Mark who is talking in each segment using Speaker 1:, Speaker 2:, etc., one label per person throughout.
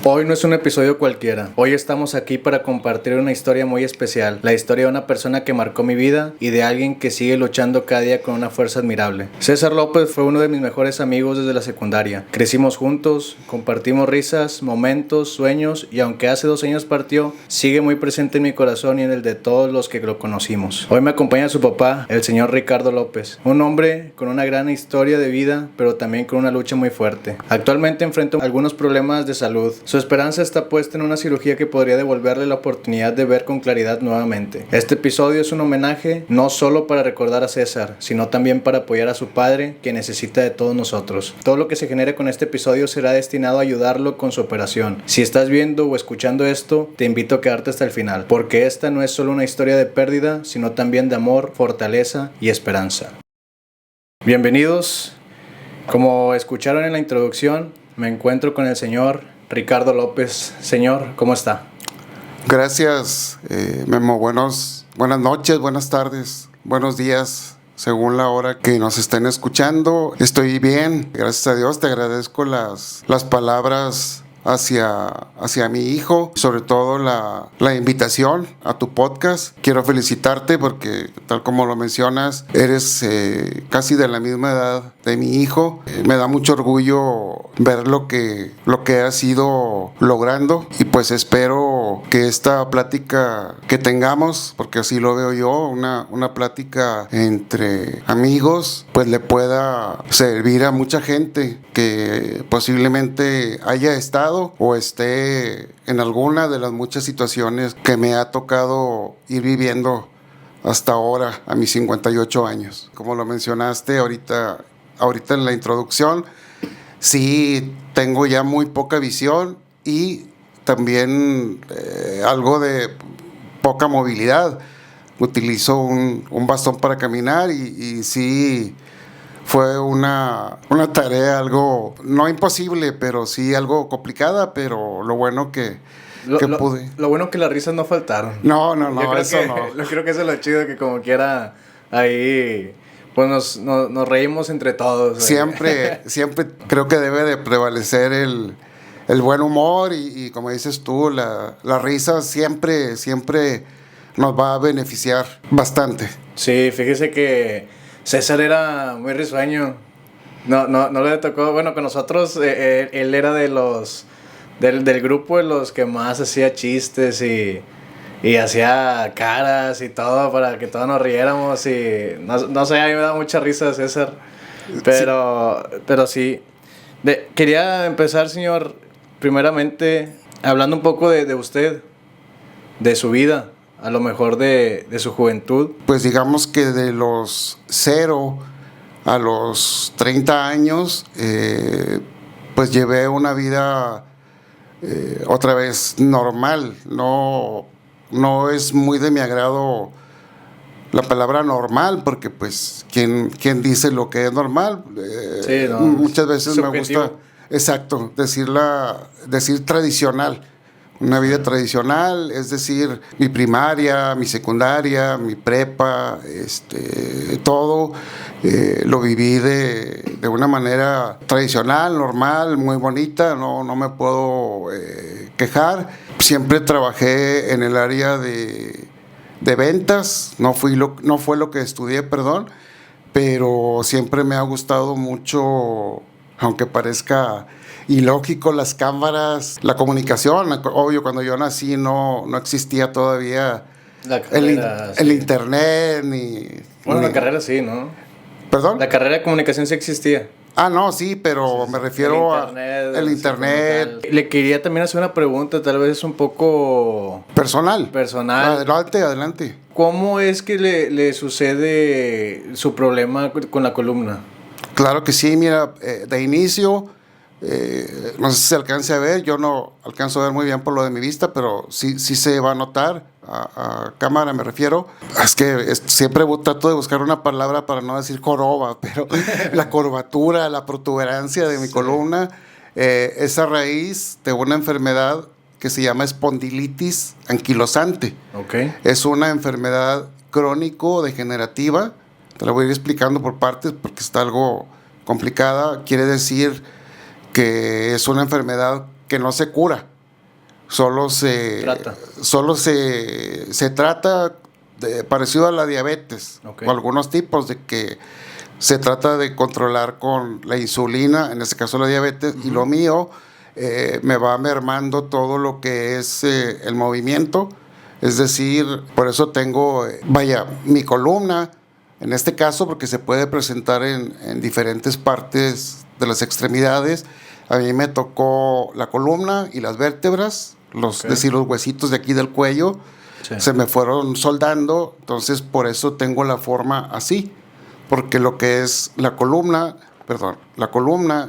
Speaker 1: Hoy no es un episodio cualquiera. Hoy estamos aquí para compartir una historia muy especial. La historia de una persona que marcó mi vida y de alguien que sigue luchando cada día con una fuerza admirable. César López fue uno de mis mejores amigos desde la secundaria. Crecimos juntos, compartimos risas, momentos, sueños y aunque hace 2 años partió, sigue muy presente en mi corazón y en el de todos los que lo conocimos. Hoy me acompaña su papá, el señor Ricardo López. Un hombre con una gran historia de vida, pero también con una lucha muy fuerte. Actualmente enfrenta algunos problemas de salud. Su esperanza está puesta en una cirugía que podría devolverle la oportunidad de ver con claridad nuevamente. Este episodio es un homenaje no solo para recordar a César, sino también para apoyar a su padre, que necesita de todos nosotros. Todo lo que se genere con este episodio será destinado a ayudarlo con su operación. Si estás viendo o escuchando esto, te invito a quedarte hasta el final, porque esta no es solo una historia de pérdida, sino también de amor, fortaleza y esperanza. Bienvenidos. Como escucharon en la introducción, me encuentro con el señor Ricardo López. Señor, ¿cómo está?
Speaker 2: Gracias, Memo. Buenas noches, buenas tardes, buenos días, según la hora que nos estén escuchando. Estoy bien, gracias a Dios. Te agradezco las palabras hacia mi hijo, sobre todo la invitación a tu podcast. Quiero felicitarte porque, tal como lo mencionas, eres casi de la misma edad de mi hijo. Me da mucho orgullo ver lo que has ido logrando y pues espero que esta plática que tengamos, porque así lo veo yo, una plática entre amigos, pues le pueda servir a mucha gente que posiblemente haya estado o esté en alguna de las muchas situaciones que me ha tocado ir viviendo hasta ahora, a mis 58 años. Como lo mencionaste ahorita en la introducción, sí tengo ya muy poca visión y también algo de poca movilidad. Utilizo un bastón para caminar y sí fue una tarea algo, no imposible, pero sí algo complicada, pero lo bueno que pude.
Speaker 1: Lo bueno que las risas no faltaron.
Speaker 2: No,
Speaker 1: eso no. Yo creo que eso es lo chido, que como quiera ahí pues nos reímos entre todos.
Speaker 2: Siempre creo que debe de prevalecer el buen humor y como dices tú, la risa siempre nos va a beneficiar bastante.
Speaker 1: Sí, fíjese que César era muy risueño. No le tocó. Bueno, con nosotros él era de los del grupo de los que más hacía chistes y hacía caras y todo para que todos nos riéramos. Y no sé, a mí me da mucha risa César. Pero sí. Quería empezar, señor, primeramente hablando un poco de usted, de su vida. A lo mejor de su juventud.
Speaker 2: Pues digamos que de los 0 a los 30 años, pues llevé una vida otra vez normal. No es muy de mi agrado la palabra normal, porque pues ¿quién dice lo que es normal?
Speaker 1: Sí, no,
Speaker 2: muchas veces
Speaker 1: subjetivo.
Speaker 2: Me gusta, exacto, decir tradicional. Una vida tradicional, es decir, mi primaria, mi secundaria, mi prepa, todo lo viví de una manera tradicional, normal, muy bonita, no me puedo quejar. Siempre trabajé en el área de ventas, no fue lo que estudié, perdón, pero siempre me ha gustado mucho, aunque parezca ilógico, las cámaras, la comunicación. Obvio, cuando yo nací no existía todavía el internet
Speaker 1: la carrera sí, ¿no?
Speaker 2: ¿Perdón?
Speaker 1: La carrera de comunicación sí existía.
Speaker 2: No, sí, pero me refiero al internet.
Speaker 1: Le quería también hacer una pregunta, tal vez un poco
Speaker 2: personal. Adelante.
Speaker 1: ¿Cómo es que le sucede su problema con la columna?
Speaker 2: Claro que sí, mira, de inicio, no sé si se alcance a ver, yo no alcanzo a ver muy bien por lo de mi vista, pero sí se va a notar, a cámara me refiero. Es que siempre trato de buscar una palabra para no decir joroba, pero la curvatura, la protuberancia de mi columna, es a raíz de una enfermedad que se llama espondilitis anquilosante.
Speaker 1: Okay.
Speaker 2: Es una enfermedad crónico-degenerativa, te la voy a ir explicando por partes porque está algo complicada. Quiere decir que es una enfermedad que no se cura, solo se trata parecido a la diabetes,
Speaker 1: okay,
Speaker 2: o algunos tipos de que se trata de controlar con la insulina, en este caso la diabetes, y lo mío me va mermando todo lo que es el movimiento, es decir, por eso tengo, mi columna, en este caso, porque se puede presentar en diferentes partes de las extremidades. A mí me tocó la columna y las vértebras,
Speaker 1: okay,
Speaker 2: es decir, los huesitos de aquí del cuello,
Speaker 1: sí,
Speaker 2: se me fueron soldando, entonces por eso tengo la forma así, porque lo que es la columna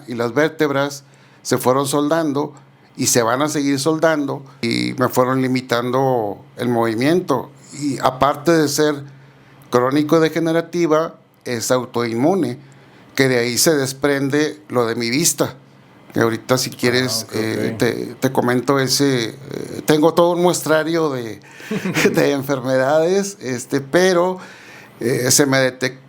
Speaker 2: y las vértebras se fueron soldando y se van a seguir soldando y me fueron limitando el movimiento. Y aparte de ser crónico-degenerativa, es autoinmune, que de ahí se desprende lo de mi vista. Que ahorita si quieres
Speaker 1: okay.
Speaker 2: te comento tengo todo un muestrario de enfermedades, pero se me detectó.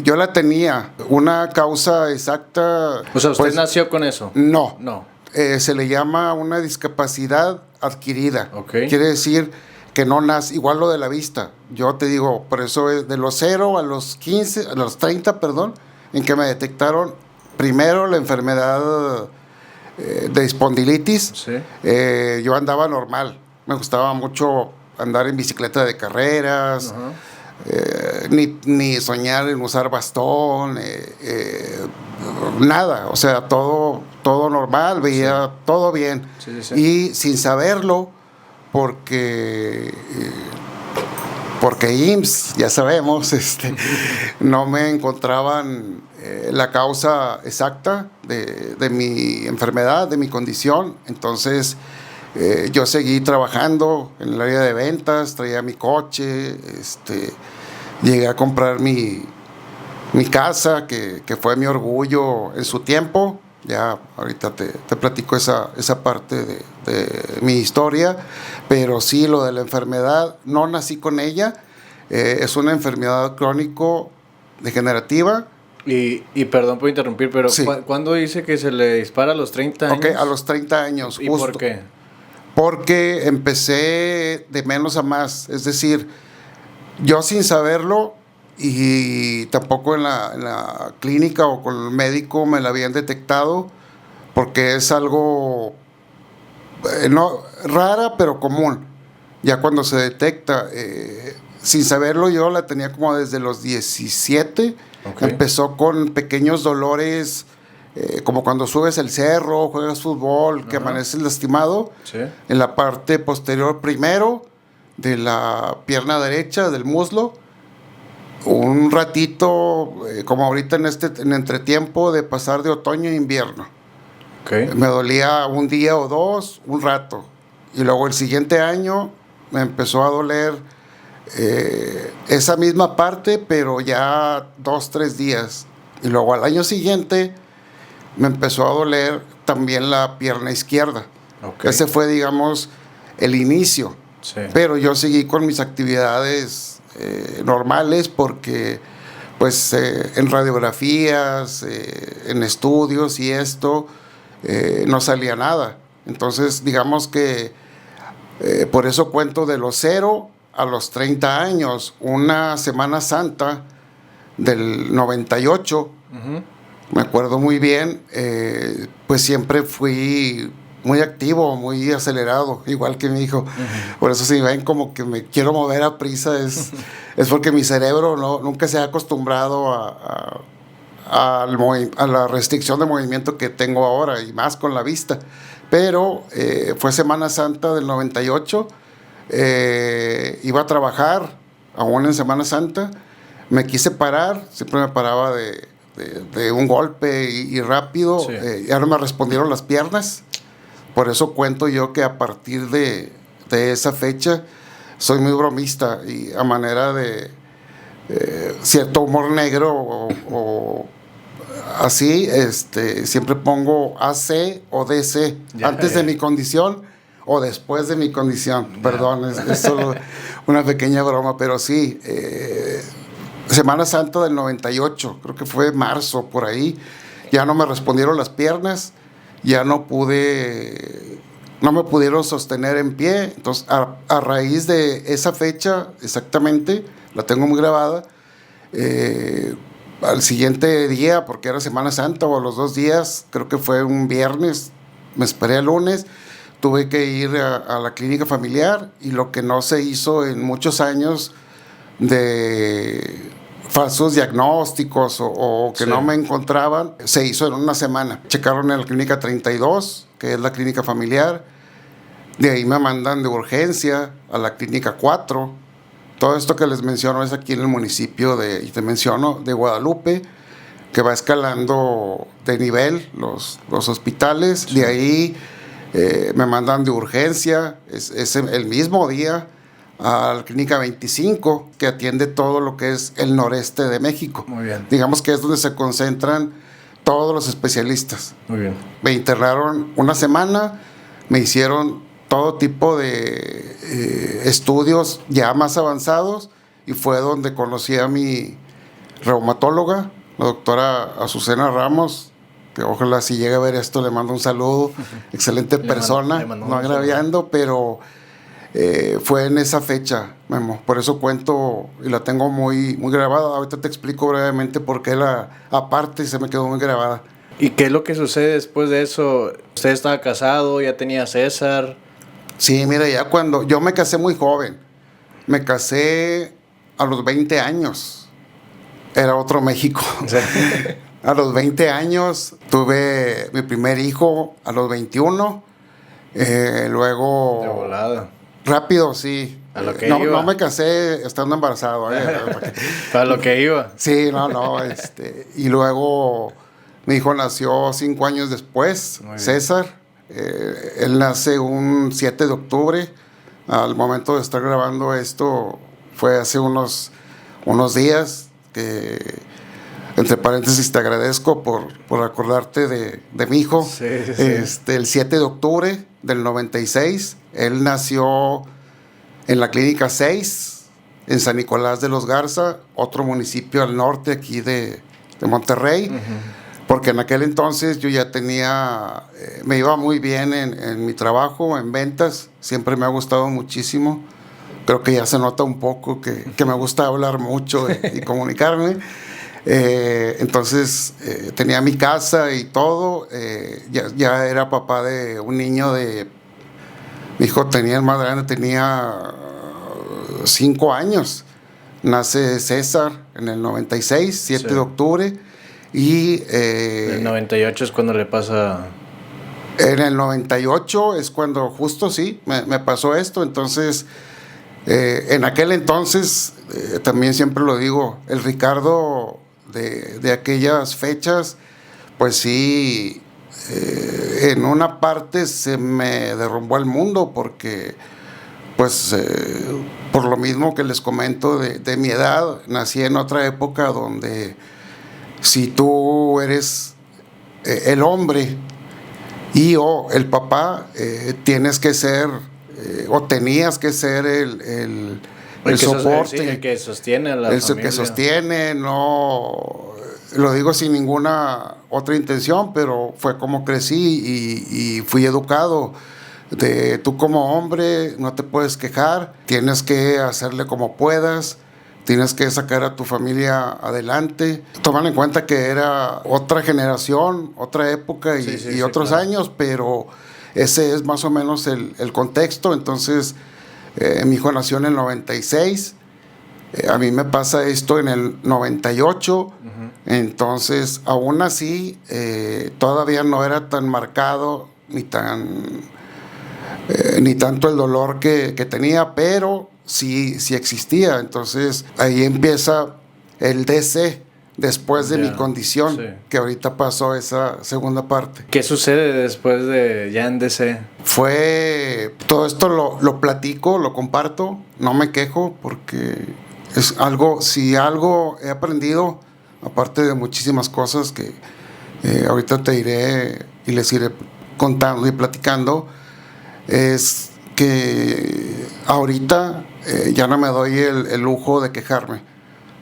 Speaker 2: Yo la tenía, una causa exacta.
Speaker 1: O sea, ¿usted
Speaker 2: pues,
Speaker 1: nació con eso?
Speaker 2: No.
Speaker 1: No.
Speaker 2: Se le llama una discapacidad adquirida.
Speaker 1: Okay.
Speaker 2: Quiere decir que no nace, igual lo de la vista. Yo te digo, por eso es de los 0 a los 15, a los 30, perdón, en que me detectaron primero la enfermedad de espondilitis.
Speaker 1: Sí.
Speaker 2: Yo andaba normal, me gustaba mucho andar en bicicleta de carreras, ni soñar en usar bastón, nada, o sea, todo normal, veía todo bien.
Speaker 1: Sí.
Speaker 2: Y sin saberlo, porque IMSS, ya sabemos, no me encontraban la causa exacta de mi enfermedad, de mi condición. Entonces yo seguí trabajando en el área de ventas, traía mi coche, llegué a comprar mi casa, que fue mi orgullo en su tiempo. Ya ahorita te platico esa parte de mi historia, pero sí, lo de la enfermedad, no nací con ella, es una enfermedad crónico-degenerativa.
Speaker 1: Y perdón por interrumpir, pero
Speaker 2: Sí.
Speaker 1: ¿cuándo dice que se le dispara a los 30 años?
Speaker 2: Ok, a los 30 años.
Speaker 1: ¿Y
Speaker 2: justo.
Speaker 1: por qué?
Speaker 2: Porque empecé de menos a más, es decir, yo sin saberlo y tampoco en la clínica o con el médico me la habían detectado, porque es algo no rara pero común. Ya cuando se detecta, sin saberlo, yo la tenía como desde los 17.
Speaker 1: Okay.
Speaker 2: Empezó con pequeños dolores, como cuando subes el cerro, juegas fútbol, que amaneces lastimado,
Speaker 1: Sí.
Speaker 2: en la parte posterior primero de la pierna derecha, del muslo. Un ratito, como ahorita en entretiempo de pasar de otoño a invierno.
Speaker 1: Okay.
Speaker 2: Me dolía un día o dos, un rato. Y luego el siguiente año me empezó a doler esa misma parte, pero ya 2-3 días. Y luego al año siguiente me empezó a doler también la pierna izquierda.
Speaker 1: Okay.
Speaker 2: Ese fue, digamos, el inicio.
Speaker 1: Sí.
Speaker 2: Pero yo seguí con mis actividades normales, porque pues en radiografías, en estudios y esto, no salía nada. Entonces, digamos que por eso cuento de los 0 a los 30 años, una Semana Santa del 98, me acuerdo muy bien, pues siempre fui muy activo, muy acelerado, igual que mi hijo. Por eso si ven como que me quiero mover a prisa, es porque mi cerebro nunca se ha acostumbrado a la restricción de movimiento que tengo ahora, y más con la vista. Pero fue Semana Santa del 98, iba a trabajar aún en Semana Santa, me quise parar, siempre me paraba de un golpe y rápido.
Speaker 1: Sí.
Speaker 2: Ya no me respondieron las piernas. Por eso cuento yo que a partir de esa fecha soy muy bromista, y a manera de cierto humor negro o así, siempre pongo AC o DC, antes de mi condición o después de mi condición. Perdón, es solo una pequeña broma, pero sí, Semana Santa del 98, creo que fue marzo, por ahí, ya no me respondieron las piernas, ya no pude no me pudieron sostener en pie. Entonces, a raíz de esa fecha, exactamente, la tengo muy grabada, al siguiente día, porque era Semana Santa, o a los 2 días, creo que fue un viernes, me esperé el lunes, tuve que ir a la clínica familiar, y lo que no se hizo en muchos años de falsos diagnósticos o que no me encontraban, se hizo en una semana. Checaron en la clínica 32, que es la clínica familiar, de ahí me mandan de urgencia a la clínica 4. Todo esto que les menciono es aquí en el municipio y te menciono, de Guadalupe, que va escalando de nivel los hospitales. Sí. De ahí me mandan de urgencia, es el mismo día, a la clínica 25, que atiende todo lo que es el noreste de México.
Speaker 1: Muy bien.
Speaker 2: Digamos que es donde se concentran todos los especialistas.
Speaker 1: Muy bien.
Speaker 2: Me internaron una semana, me hicieron todo tipo de estudios ya más avanzados, y fue donde conocí a mi reumatóloga, la doctora Azucena Ramos, que ojalá si llega a ver esto le mando un saludo. Excelente persona, no agraviando, pero fue en esa fecha, Memo. Por eso cuento y la tengo muy, muy grabada. Ahorita te explico brevemente por qué aparte se me quedó muy grabada.
Speaker 1: ¿Y qué es lo que sucede después de eso? ¿Usted estaba casado, ya tenía César?
Speaker 2: Sí, mira, ya cuando yo me casé muy joven, me casé a los 20 años, era otro México. Sí. A los 20 años tuve mi primer hijo, a los 21, luego...
Speaker 1: De volada.
Speaker 2: Rápido, sí.
Speaker 1: A lo que iba.
Speaker 2: No me casé estando embarazado.
Speaker 1: Para lo que iba.
Speaker 2: Sí, y luego mi hijo nació 5 años después, César. Él nace un 7 de octubre. Al momento de estar grabando esto, fue hace unos días. Que, entre paréntesis, te agradezco por acordarte de mi hijo.
Speaker 1: Sí, sí.
Speaker 2: El 7 de octubre del 96. Él nació en la clínica 6, en San Nicolás de los Garza, otro municipio al norte aquí de Monterrey. Uh-huh. Porque en aquel entonces yo ya me iba muy bien en mi trabajo, en ventas. Siempre me ha gustado muchísimo. Creo que ya se nota un poco que me gusta hablar mucho y comunicarme. Entonces tenía mi casa y todo. Ya era papá de un niño mi hijo tenía, el más grande, tenía 5 años. Nace César en el 96, 7 de octubre. Y
Speaker 1: el 98 es cuando le pasa...
Speaker 2: En el 98 es cuando justo me pasó esto. Entonces, en aquel entonces, también siempre lo digo, el Ricardo de aquellas fechas, pues sí, en una parte se me derrumbó el mundo, porque pues por lo mismo que les comento de mi edad, nací en otra época donde si tú eres el hombre o el papá, tienes que ser o tenías que ser el soporte,
Speaker 1: el que sostiene a la familia.
Speaker 2: El que sostiene, no lo digo sin ninguna otra intención, pero fue como crecí y fui educado. Tú como hombre no te puedes quejar, tienes que hacerle como puedas, tienes que sacar a tu familia adelante. Toman en cuenta que era otra generación, otra época y otros años, pero ese es más o menos el contexto. Entonces, mi hijo nació en el 96, a mí me pasa esto en el 98, uh-huh. Entonces, aún así, todavía no era tan marcado ni tanto el dolor que tenía, pero sí existía. Entonces ahí empieza el DC después de mi condición, que ahorita pasó esa segunda parte.
Speaker 1: ¿Qué sucede después de ya en DC?
Speaker 2: Todo esto lo platico, lo comparto, no me quejo, porque es si algo he aprendido, aparte de muchísimas cosas que ahorita te diré y les iré contando y platicando, es que ahorita ya no me doy el lujo de quejarme,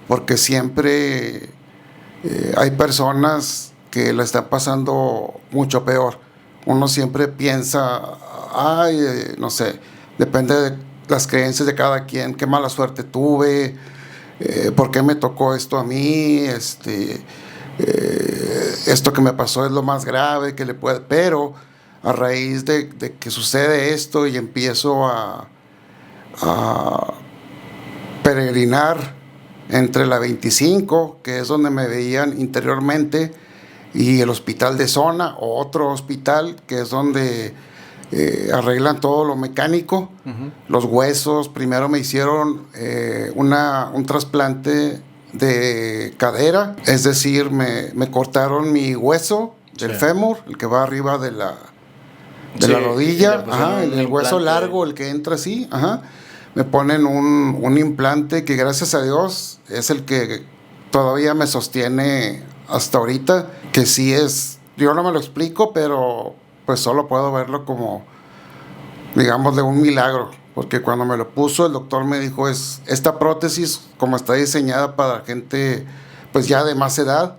Speaker 2: porque siempre hay personas que la están pasando mucho peor. Uno siempre piensa ay, no sé, depende de las creencias de cada quien, qué mala suerte tuve, por qué me tocó esto a mí, esto que me pasó es lo más grave que le puede, pero a raíz de que sucede esto y empiezo a peregrinar entre la 25, que es donde me veían interiormente, y el hospital de zona, o otro hospital, que es donde arreglan todo lo mecánico, los huesos. Primero me hicieron un trasplante de cadera, es decir, me cortaron mi hueso del fémur, el que va arriba de la rodilla, el hueso largo, el que entra así, me ponen un implante que, gracias a Dios, es el que todavía me sostiene hasta ahorita, que sí es, yo no me lo explico, pero pues solo puedo verlo como, digamos, de un milagro, porque cuando me lo puso el doctor me dijo, esta prótesis, como está diseñada para gente pues ya de más edad,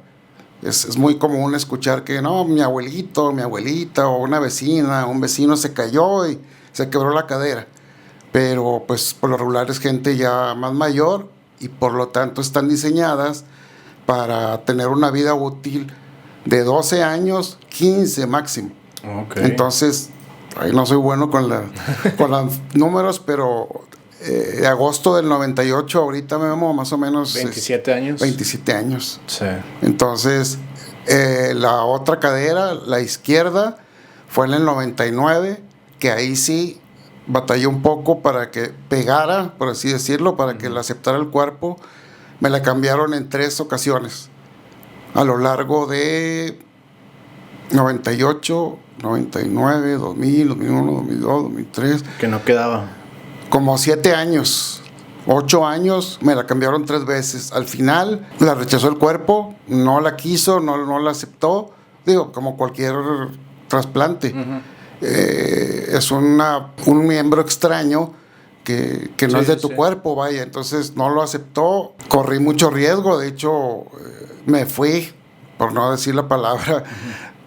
Speaker 2: es muy común escuchar que no, mi abuelito, mi abuelita, o una vecina, un vecino se cayó y se quebró la cadera, pero pues por lo regular es gente ya más mayor y por lo tanto están diseñadas para tener una vida útil de 12 años, 15 máximo.
Speaker 1: Okay.
Speaker 2: Entonces, no soy bueno con los números, pero de agosto del 98, ahorita me vemos más o menos...
Speaker 1: 27 años.
Speaker 2: 27 años.
Speaker 1: Sí.
Speaker 2: Entonces, la otra cadera, la izquierda, fue en el 99, que ahí sí batallé un poco para que pegara, por así decirlo, para que la aceptara el cuerpo. Me la cambiaron en 3 ocasiones a lo largo de 98, 99, 2000, 2001, 2002, 2003.
Speaker 1: Que no quedaba.
Speaker 2: Como 7 años, 8 años, me la cambiaron 3 veces. Al final la rechazó el cuerpo, no la quiso, no la aceptó. Digo, como cualquier trasplante. Es un miembro extraño que no es de tu cuerpo, vaya. Entonces no lo aceptó, corrí mucho riesgo. De hecho, me fui, por no decir la palabra,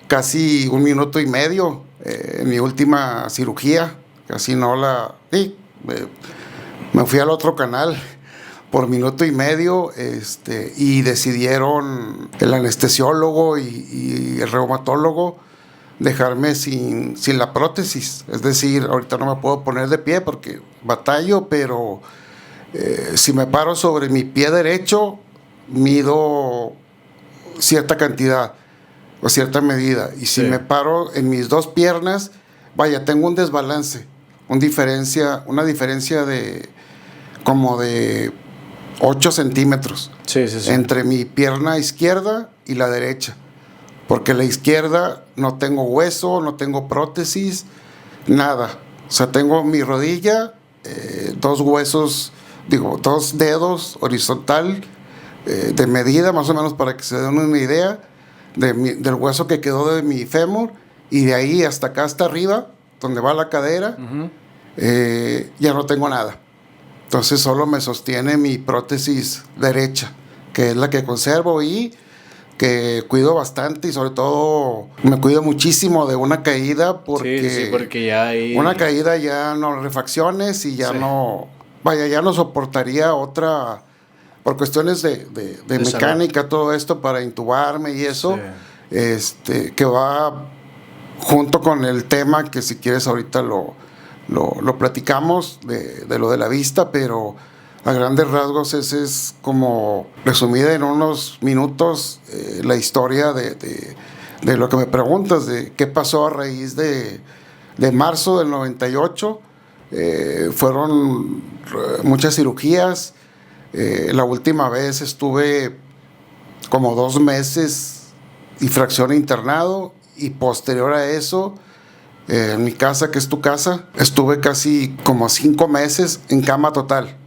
Speaker 2: casi 1 minuto y medio en mi última cirugía. Casi no la... Sí, me fui al otro canal por 1 minuto y medio, y decidieron el anestesiólogo y el reumatólogo dejarme sin la prótesis. Es decir, ahorita no me puedo poner de pie porque batallo, pero si me paro sobre mi pie derecho, mido cierta cantidad o cierta medida. Y si me paro en mis 2 piernas, vaya, tengo un desbalance, una diferencia de como de 8 centímetros entre mi pierna izquierda y la derecha. Porque la izquierda no tengo hueso, no tengo prótesis, nada. O sea, tengo mi rodilla, 2 huesos, 2 dedos horizontal, de medida más o menos, para que se den una idea del hueso que quedó de mi fémur, y de ahí hasta acá, hasta arriba, donde va la cadera, ya no tengo nada. Entonces solo me sostiene mi prótesis derecha, que es la que conservo y que cuido bastante, y sobre todo me cuido muchísimo de una caída, porque,
Speaker 1: porque ya hay...
Speaker 2: una caída ya no, refacciones, y ya no, vaya, ya no soportaría otra, por cuestiones de mecánica, todo esto para intubarme y eso, que va junto con el tema que, si quieres, ahorita lo platicamos de lo de la vista, pero a grandes rasgos ese es como resumida en unos minutos la historia de lo que me preguntas, de qué pasó a raíz de marzo del 98. Fueron muchas cirugías. La última vez estuve como 2 meses y fracción internado, y posterior a eso, en mi casa, que es tu casa, estuve casi como 5 meses en cama total.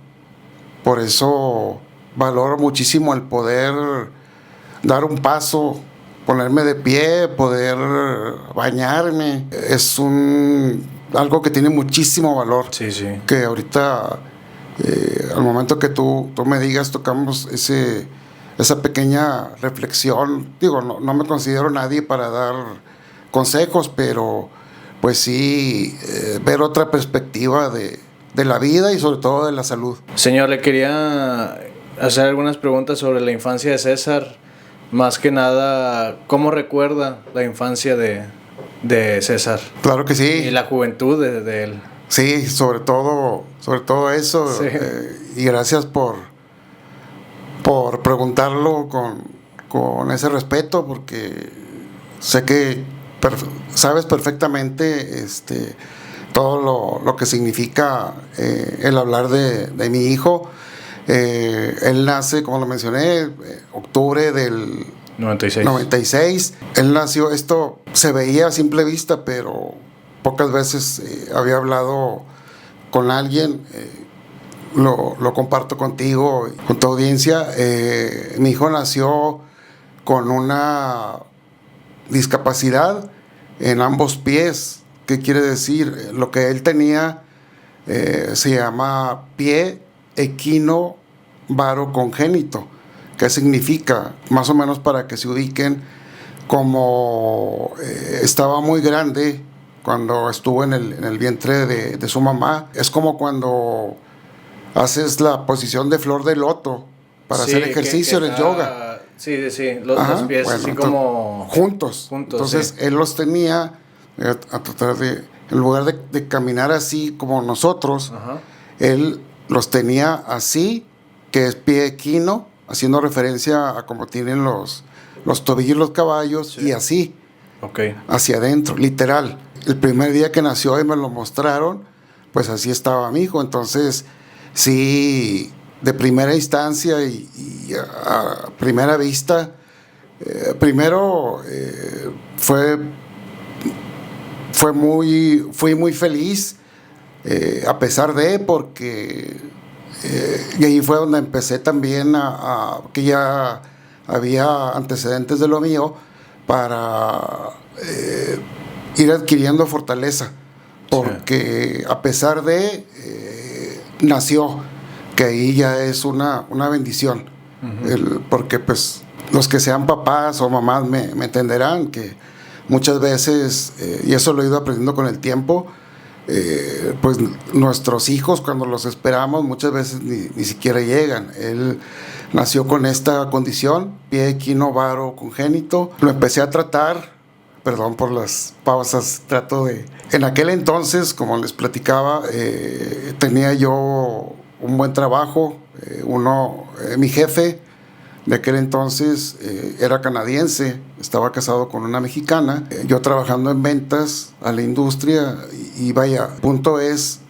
Speaker 2: Por eso valoro muchísimo el poder dar un paso, ponerme de pie, poder bañarme. Es algo que tiene muchísimo valor. Que ahorita, al momento que tú me digas, tocamos esa pequeña reflexión. Digo, no me considero nadie para dar consejos, pero pues sí, ver otra perspectiva de la vida y sobre todo de la salud.
Speaker 1: Señor, le quería hacer algunas preguntas sobre la infancia de César. Más que nada, ¿cómo recuerda la infancia de César?
Speaker 2: Claro que sí.
Speaker 1: Y la juventud de él.
Speaker 2: Sí, sobre todo eso.
Speaker 1: Sí.
Speaker 2: Y gracias por preguntarlo con ese respeto, porque sé que sabes perfectamente todo lo que significa el hablar de mi hijo. Él nace, como lo mencioné, octubre del 96. Él nació, esto se veía a simple vista, pero pocas veces había hablado con alguien. Lo comparto contigo, con tu audiencia. Mi hijo nació con una discapacidad en ambos pies. ¿Qué quiere decir? Lo que él tenía se llama pie equino varo congénito. ¿Qué significa? Más o menos para que se ubiquen, como estaba muy grande cuando estuvo en el vientre de su mamá. Es como cuando haces la posición de flor de loto para hacer ejercicio en el yoga.
Speaker 1: Sí, los pies, bueno, así como
Speaker 2: juntos. Entonces sí. Él los tenía a tratar de, en lugar de caminar así como nosotros, ajá, él los tenía así, que es pie equino, haciendo referencia a cómo tienen los tobillos los caballos, sí, y así,
Speaker 1: okay,
Speaker 2: hacia adentro, literal. El primer día que nació y me lo mostraron, pues así estaba mi hijo. Entonces, sí, de primera instancia y a primera vista, primero fui muy feliz, a pesar de, porque y ahí fue donde empecé también que ya había antecedentes de lo mío, para ir adquiriendo fortaleza, porque sí, a pesar de nació, que ahí ya es una bendición. Uh-huh. Porque pues los que sean papás o mamás me entenderán que muchas veces, y eso lo he ido aprendiendo con el tiempo, pues nuestros hijos, cuando los esperamos, muchas veces ni siquiera llegan. Él nació con esta condición, pie equino varo congénito. Lo empecé a tratar, perdón por las pausas, en aquel entonces, como les platicaba, tenía yo un buen trabajo. Mi jefe de aquel entonces era canadiense, estaba casado con una mexicana, yo trabajando en ventas a la industria, y vaya, punto es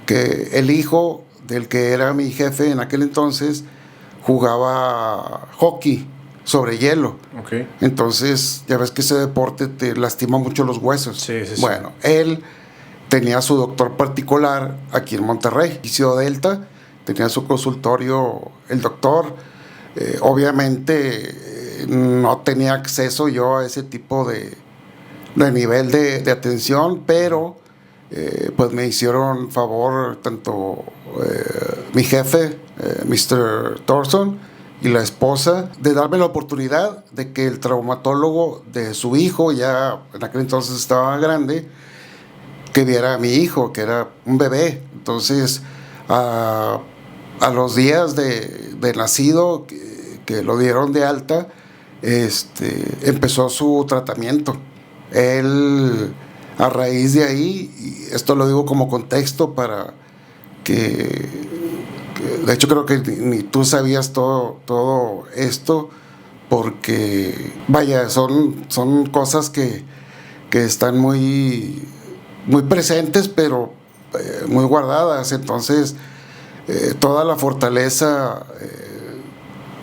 Speaker 2: que el hijo del que era mi jefe en aquel entonces jugaba hockey sobre hielo.
Speaker 1: Okay.
Speaker 2: Entonces, ya ves que ese deporte te lastima mucho los huesos.
Speaker 1: Sí.
Speaker 2: Bueno, él tenía su doctor particular aquí en Monterrey, Isidro Delta, tenía su consultorio el doctor. Obviamente no tenía acceso yo a ese tipo de nivel de atención, pero pues me hicieron favor tanto mi jefe, Mr. Thorson, y la esposa, de darme la oportunidad de que el traumatólogo de su hijo, ya en aquel entonces estaba grande, que viera a mi hijo, que era un bebé. Entonces, a los días de nacido, que lo dieron de alta, empezó su tratamiento. Él, a raíz de ahí, y esto lo digo como contexto para que de hecho creo que ni tú sabías todo esto, porque vaya, son cosas que están muy presentes, pero muy guardadas. Entonces, toda la fortaleza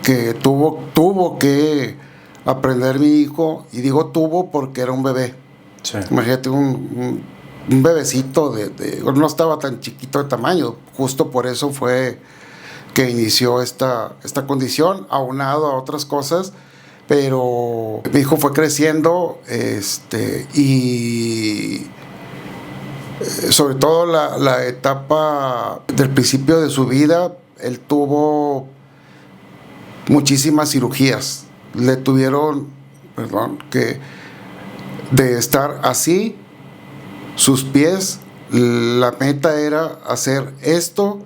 Speaker 2: que tuvo que aprender mi hijo, y digo tuvo porque era un bebé.
Speaker 1: Sí.
Speaker 2: Imagínate un bebecito no estaba tan chiquito de tamaño, justo por eso fue que inició esta condición, aunado a otras cosas. Pero mi hijo fue creciendo, y sobre todo la etapa del principio de su vida, él tuvo muchísimas cirugías. Le tuvieron, que de estar así, sus pies, la meta era hacer esto,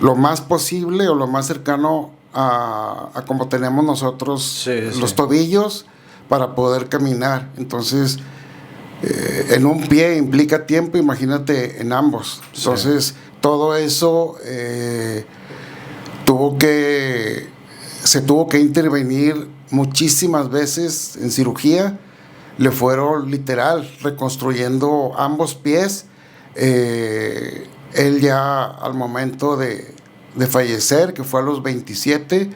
Speaker 2: lo más posible o lo más cercano a como tenemos nosotros los tobillos para poder caminar. Entonces, en un pie implica tiempo, imagínate en ambos. Entonces, todo eso se tuvo que intervenir muchísimas veces en cirugía. Le fueron literal reconstruyendo ambos pies. Él ya al momento de fallecer, que fue a los 27,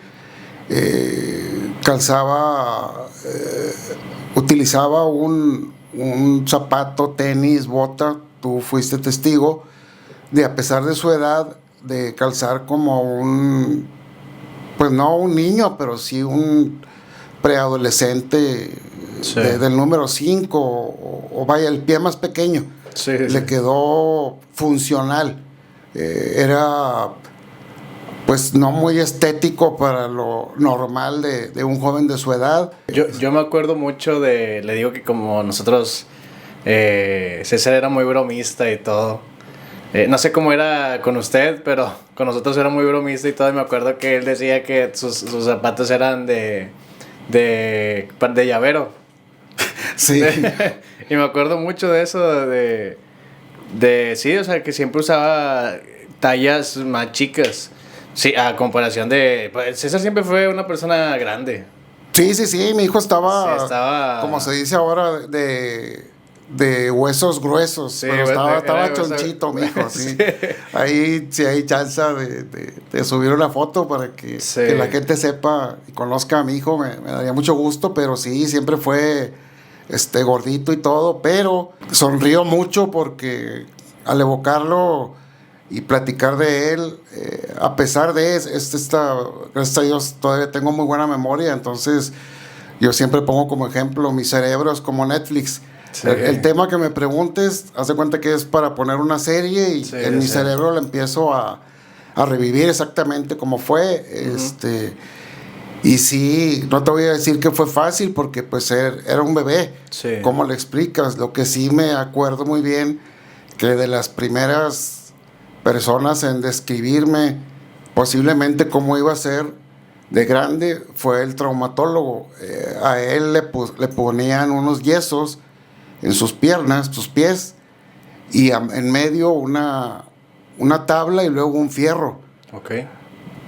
Speaker 2: utilizaba un zapato, tenis, bota. Tú fuiste testigo de, a pesar de su edad, de calzar como pues no un niño, pero sí un preadolescente del número 5 o vaya, el pie más pequeño. Le quedó funcional. Era pues no muy estético para lo normal de un joven de su edad.
Speaker 1: Yo me acuerdo mucho le digo que como nosotros, César era muy bromista y todo. No sé cómo era con usted, pero con nosotros era muy bromista y todo. Y me acuerdo que él decía que sus zapatos eran de llavero.
Speaker 2: Sí.
Speaker 1: Y me acuerdo mucho de eso, sí, o sea, que siempre usaba tallas más chicas. Sí, a comparación pues, César siempre fue una persona grande.
Speaker 2: Sí, mi hijo estaba, como se dice ahora, de huesos gruesos, sí, pero estaba chonchito, mi hijo, sí. Sí. Ahí sí hay chance de subir una foto para que la gente sepa y conozca a mi hijo, me daría mucho gusto, pero sí, siempre fue gordito y todo, pero sonrío mucho porque al evocarlo y platicar de él, a pesar de gracias a Dios todavía tengo muy buena memoria, entonces yo siempre pongo como ejemplo mi cerebro es como Netflix. Sí. El tema que me preguntes, haz de cuenta que es para poner una serie y en mi cerebro la empiezo a revivir exactamente como fue. Uh-huh. Y sí, no te voy a decir que fue fácil porque pues era un bebé. Sí. ¿Cómo le explicas? Lo que sí me acuerdo muy bien, que de las primeras personas en describirme posiblemente cómo iba a ser de grande fue el traumatólogo. A él le ponían unos yesos en sus piernas, sus pies, y en medio una tabla y luego un fierro.
Speaker 1: Okay.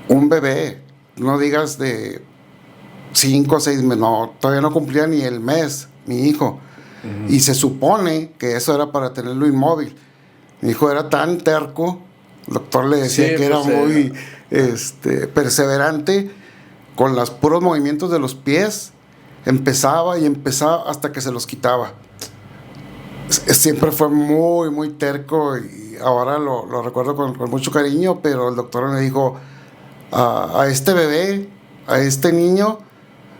Speaker 2: Un bebé, no digas de 5 o 6 meses, no, todavía no cumplía ni el mes, mi hijo. Uh-huh. Y se supone que eso era para tenerlo inmóvil. Mi hijo era tan terco, el doctor le decía que era muy perseverante, con los puros movimientos de los pies, empezaba hasta que se los quitaba. Siempre fue muy, muy terco y ahora lo recuerdo con mucho cariño, pero el doctor me dijo, a este bebé, a este niño,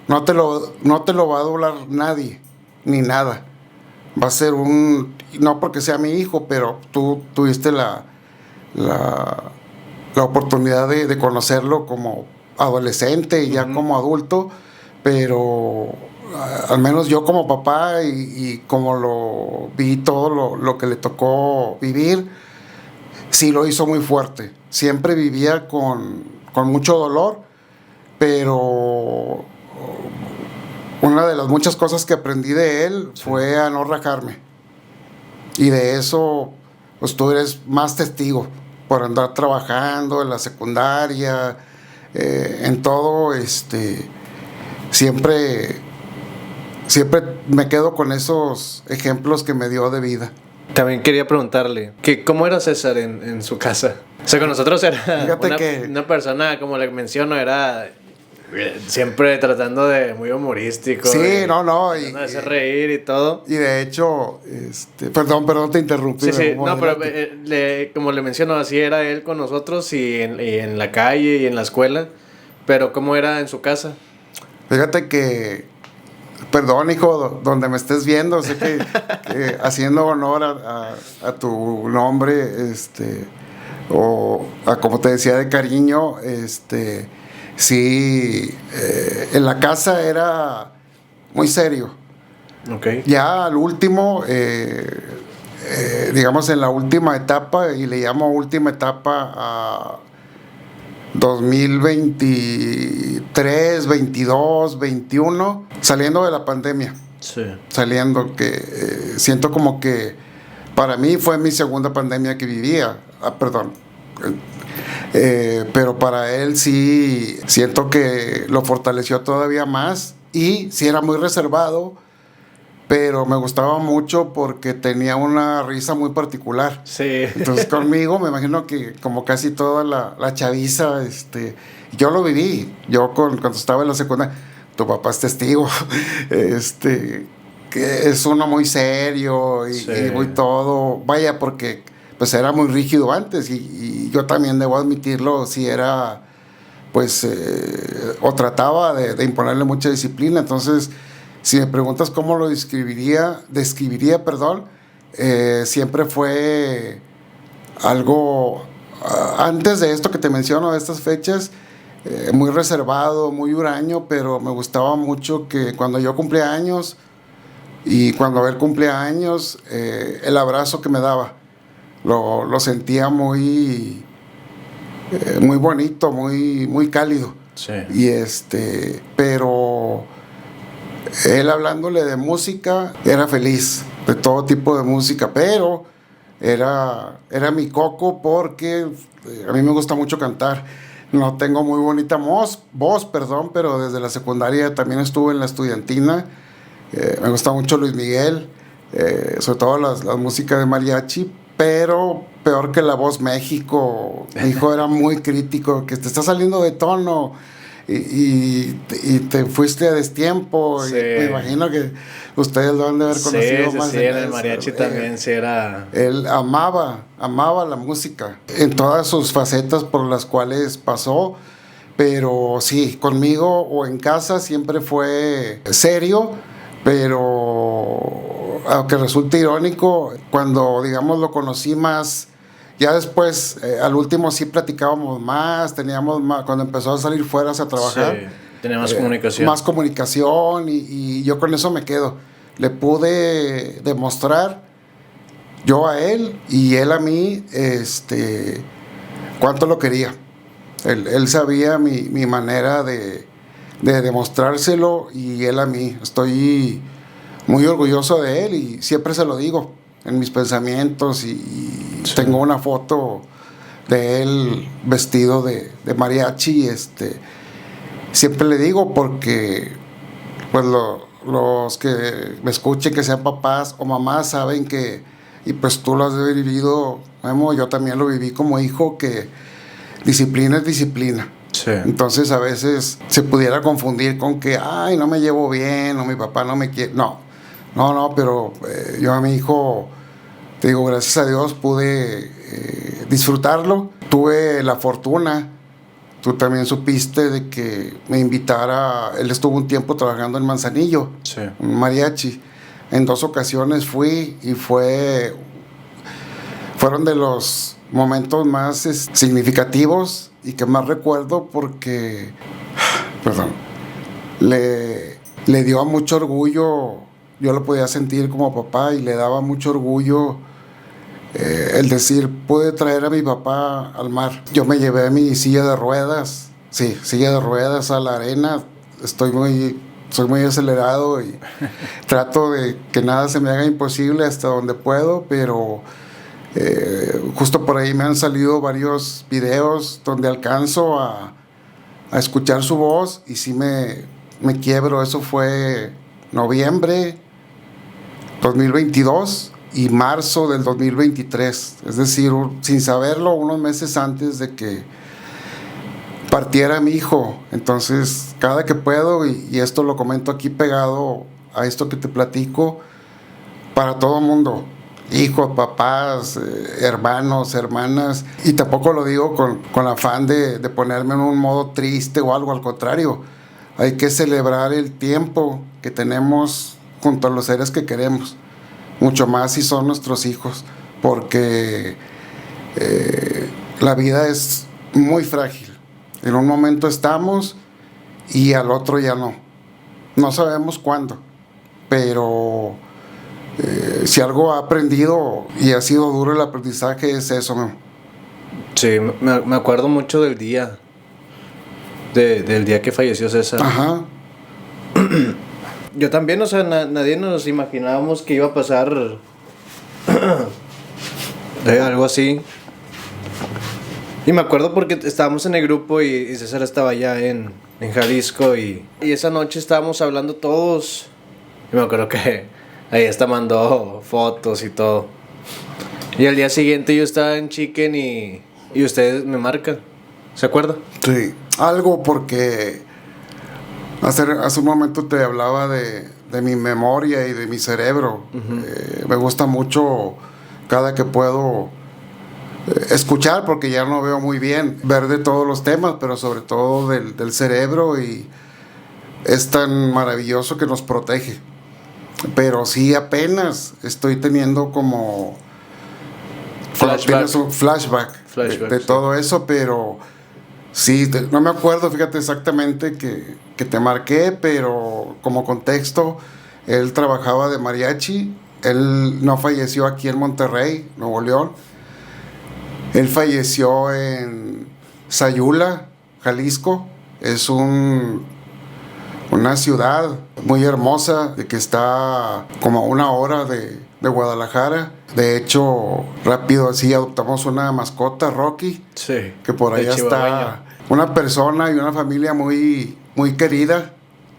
Speaker 2: no te lo va a doblar nadie, ni nada. Va a ser no porque sea mi hijo, pero tú tuviste la oportunidad de conocerlo como adolescente y ya uh-huh. como adulto, pero al menos yo como papá y como lo vi todo lo que le tocó vivir, sí lo hizo muy fuerte. Siempre vivía con mucho dolor, pero una de las muchas cosas que aprendí de él fue a no rajarme. Y de eso, pues tú eres más testigo por andar trabajando en la secundaria, en todo, siempre me quedo con esos ejemplos que me dio de vida.
Speaker 1: También quería preguntarle, ¿cómo era César en su casa? O sea, con nosotros era una persona, como le menciono, era siempre tratando de muy humorístico.
Speaker 2: Sí, no.
Speaker 1: Y de hacer reír y todo.
Speaker 2: Y de hecho, perdón, te interrumpí.
Speaker 1: Sí, no, pero como le menciono, así era él con nosotros y en la calle y en la escuela. Pero ¿cómo era en su casa?
Speaker 2: Fíjate que, perdón, hijo, donde me estés viendo, sé que haciendo honor a tu nombre, o a como te decía de cariño, sí, en la casa era muy serio.
Speaker 1: Okay.
Speaker 2: Ya al último, digamos en la última etapa, y le llamo última etapa a 2023, 22, 21, saliendo de la pandemia.
Speaker 1: Sí.
Speaker 2: Saliendo, que siento como que para mí fue mi segunda pandemia que vivía. Perdón. Pero para él sí siento que lo fortaleció todavía más, y sí era muy reservado, pero me gustaba mucho porque tenía una risa muy particular.
Speaker 1: Sí.
Speaker 2: Entonces conmigo, me imagino que como casi toda la chaviza, yo lo viví. Yo cuando estaba en la secundaria, tu papá es testigo, que es uno muy serio
Speaker 1: Sí.
Speaker 2: y muy todo. Vaya, porque pues era muy rígido antes, y yo también debo admitirlo, si era, pues, o trataba de imponerle mucha disciplina. Entonces, si me preguntas cómo lo describiría, perdón, siempre fue algo, antes de esto que te menciono, de estas fechas, muy reservado, muy huraño, pero me gustaba mucho que cuando yo cumplía años y cuando él cumplía años, el abrazo que me daba, lo sentía muy, muy bonito, muy cálido.
Speaker 1: Sí.
Speaker 2: Y pero él, hablándole de música, era feliz de todo tipo de música, pero era mi coco, porque a mí me gusta mucho cantar. No tengo muy bonita voz, perdón, pero desde la secundaria también estuve en la estudiantina. Me gusta mucho Luis Miguel, sobre todo las músicas de mariachi, pero peor que La Voz México. Mi hijo era muy crítico, que te está saliendo de tono y te fuiste a destiempo.
Speaker 1: Sí.
Speaker 2: Y me imagino que ustedes lo han de haber conocido más.
Speaker 1: Sí, en el mariachi también sí era...
Speaker 2: Él amaba la música en todas sus facetas por las cuales pasó. Pero sí, conmigo o en casa siempre fue serio, pero aunque resulte irónico, cuando, digamos, lo conocí más, ya después, al último sí platicábamos más, teníamos más, cuando empezó a salir fuera a trabajar.
Speaker 1: Sí, tenía más comunicación.
Speaker 2: Más comunicación, y yo con eso me quedo. Le pude demostrar, yo a él y él a mí, cuánto lo quería. Él sabía mi manera de demostrárselo, y él a mí. Estoy muy orgulloso de él, y siempre se lo digo en mis pensamientos, y sí. Tengo una foto de él vestido de mariachi. Siempre le digo, porque pues los que me escuchen, que sean papás o mamás, saben que, y pues tú lo has vivido, Memo, yo también lo viví como hijo, que disciplina es disciplina.
Speaker 1: Sí.
Speaker 2: Entonces a veces se pudiera confundir con que, ay, no me llevo bien, o mi papá no me quiere. No, pero yo a mi hijo, te digo, gracias a Dios pude disfrutarlo. Tuve la fortuna, tú también supiste, de que me invitara. Él estuvo un tiempo trabajando en Manzanillo,
Speaker 1: sí,
Speaker 2: un mariachi. En 2 ocasiones fui, y fueron de los momentos más significativos y que más recuerdo, porque, perdón, le dio mucho orgullo. Yo lo podía sentir como papá, y le daba mucho orgullo el decir, pude traer a mi papá al mar. Yo me llevé mi silla de ruedas, a la arena. Soy muy acelerado, y trato de que nada se me haga imposible hasta donde puedo, pero justo por ahí me han salido varios videos donde alcanzo a escuchar su voz, y sí me quiebro. Eso fue noviembre 2022 y marzo del 2023, es decir, sin saberlo, unos meses antes de que partiera mi hijo. Entonces, cada que puedo, y esto lo comento aquí pegado a esto que te platico, para todo el mundo, hijos, papás, hermanos, hermanas, y tampoco lo digo con afán de ponerme en un modo triste o algo, al contrario. Hay que celebrar el tiempo que tenemos junto a los seres que queremos, mucho más si son nuestros hijos, porque la vida es muy frágil. En un momento estamos y al otro ya no sabemos cuándo. pero si algo ha aprendido y ha sido duro el aprendizaje es eso, Memo.
Speaker 1: Sí, me acuerdo mucho del día. Del día que falleció César.
Speaker 2: Ajá.
Speaker 1: Yo también, o sea, nadie nos imaginábamos que iba a pasar algo así. Y me acuerdo porque estábamos en el grupo y César estaba allá en Jalisco y esa noche estábamos hablando todos. Y me acuerdo que ahí hasta mandó fotos y todo. Y al día siguiente yo estaba en Chicken y ustedes me marcan. ¿Se acuerda?
Speaker 2: Sí, algo porque hace un momento te hablaba de mi memoria y de mi cerebro. Me gusta mucho cada que puedo escuchar, porque ya no veo muy bien, ver de todos los temas, pero sobre todo del cerebro, y es tan maravilloso que nos protege. Pero sí, apenas estoy teniendo como un flashback de
Speaker 1: sí.
Speaker 2: todo eso, pero sí, no me acuerdo, fíjate exactamente que te marqué, pero como contexto, él trabajaba de mariachi, él no falleció aquí en Monterrey, Nuevo León, él falleció en Sayula, Jalisco, es una ciudad muy hermosa que está como a 1 hora de Guadalajara. De hecho, rápido así adoptamos una mascota, Rocky,
Speaker 1: Sí,
Speaker 2: que por allá está una persona y una familia muy, muy querida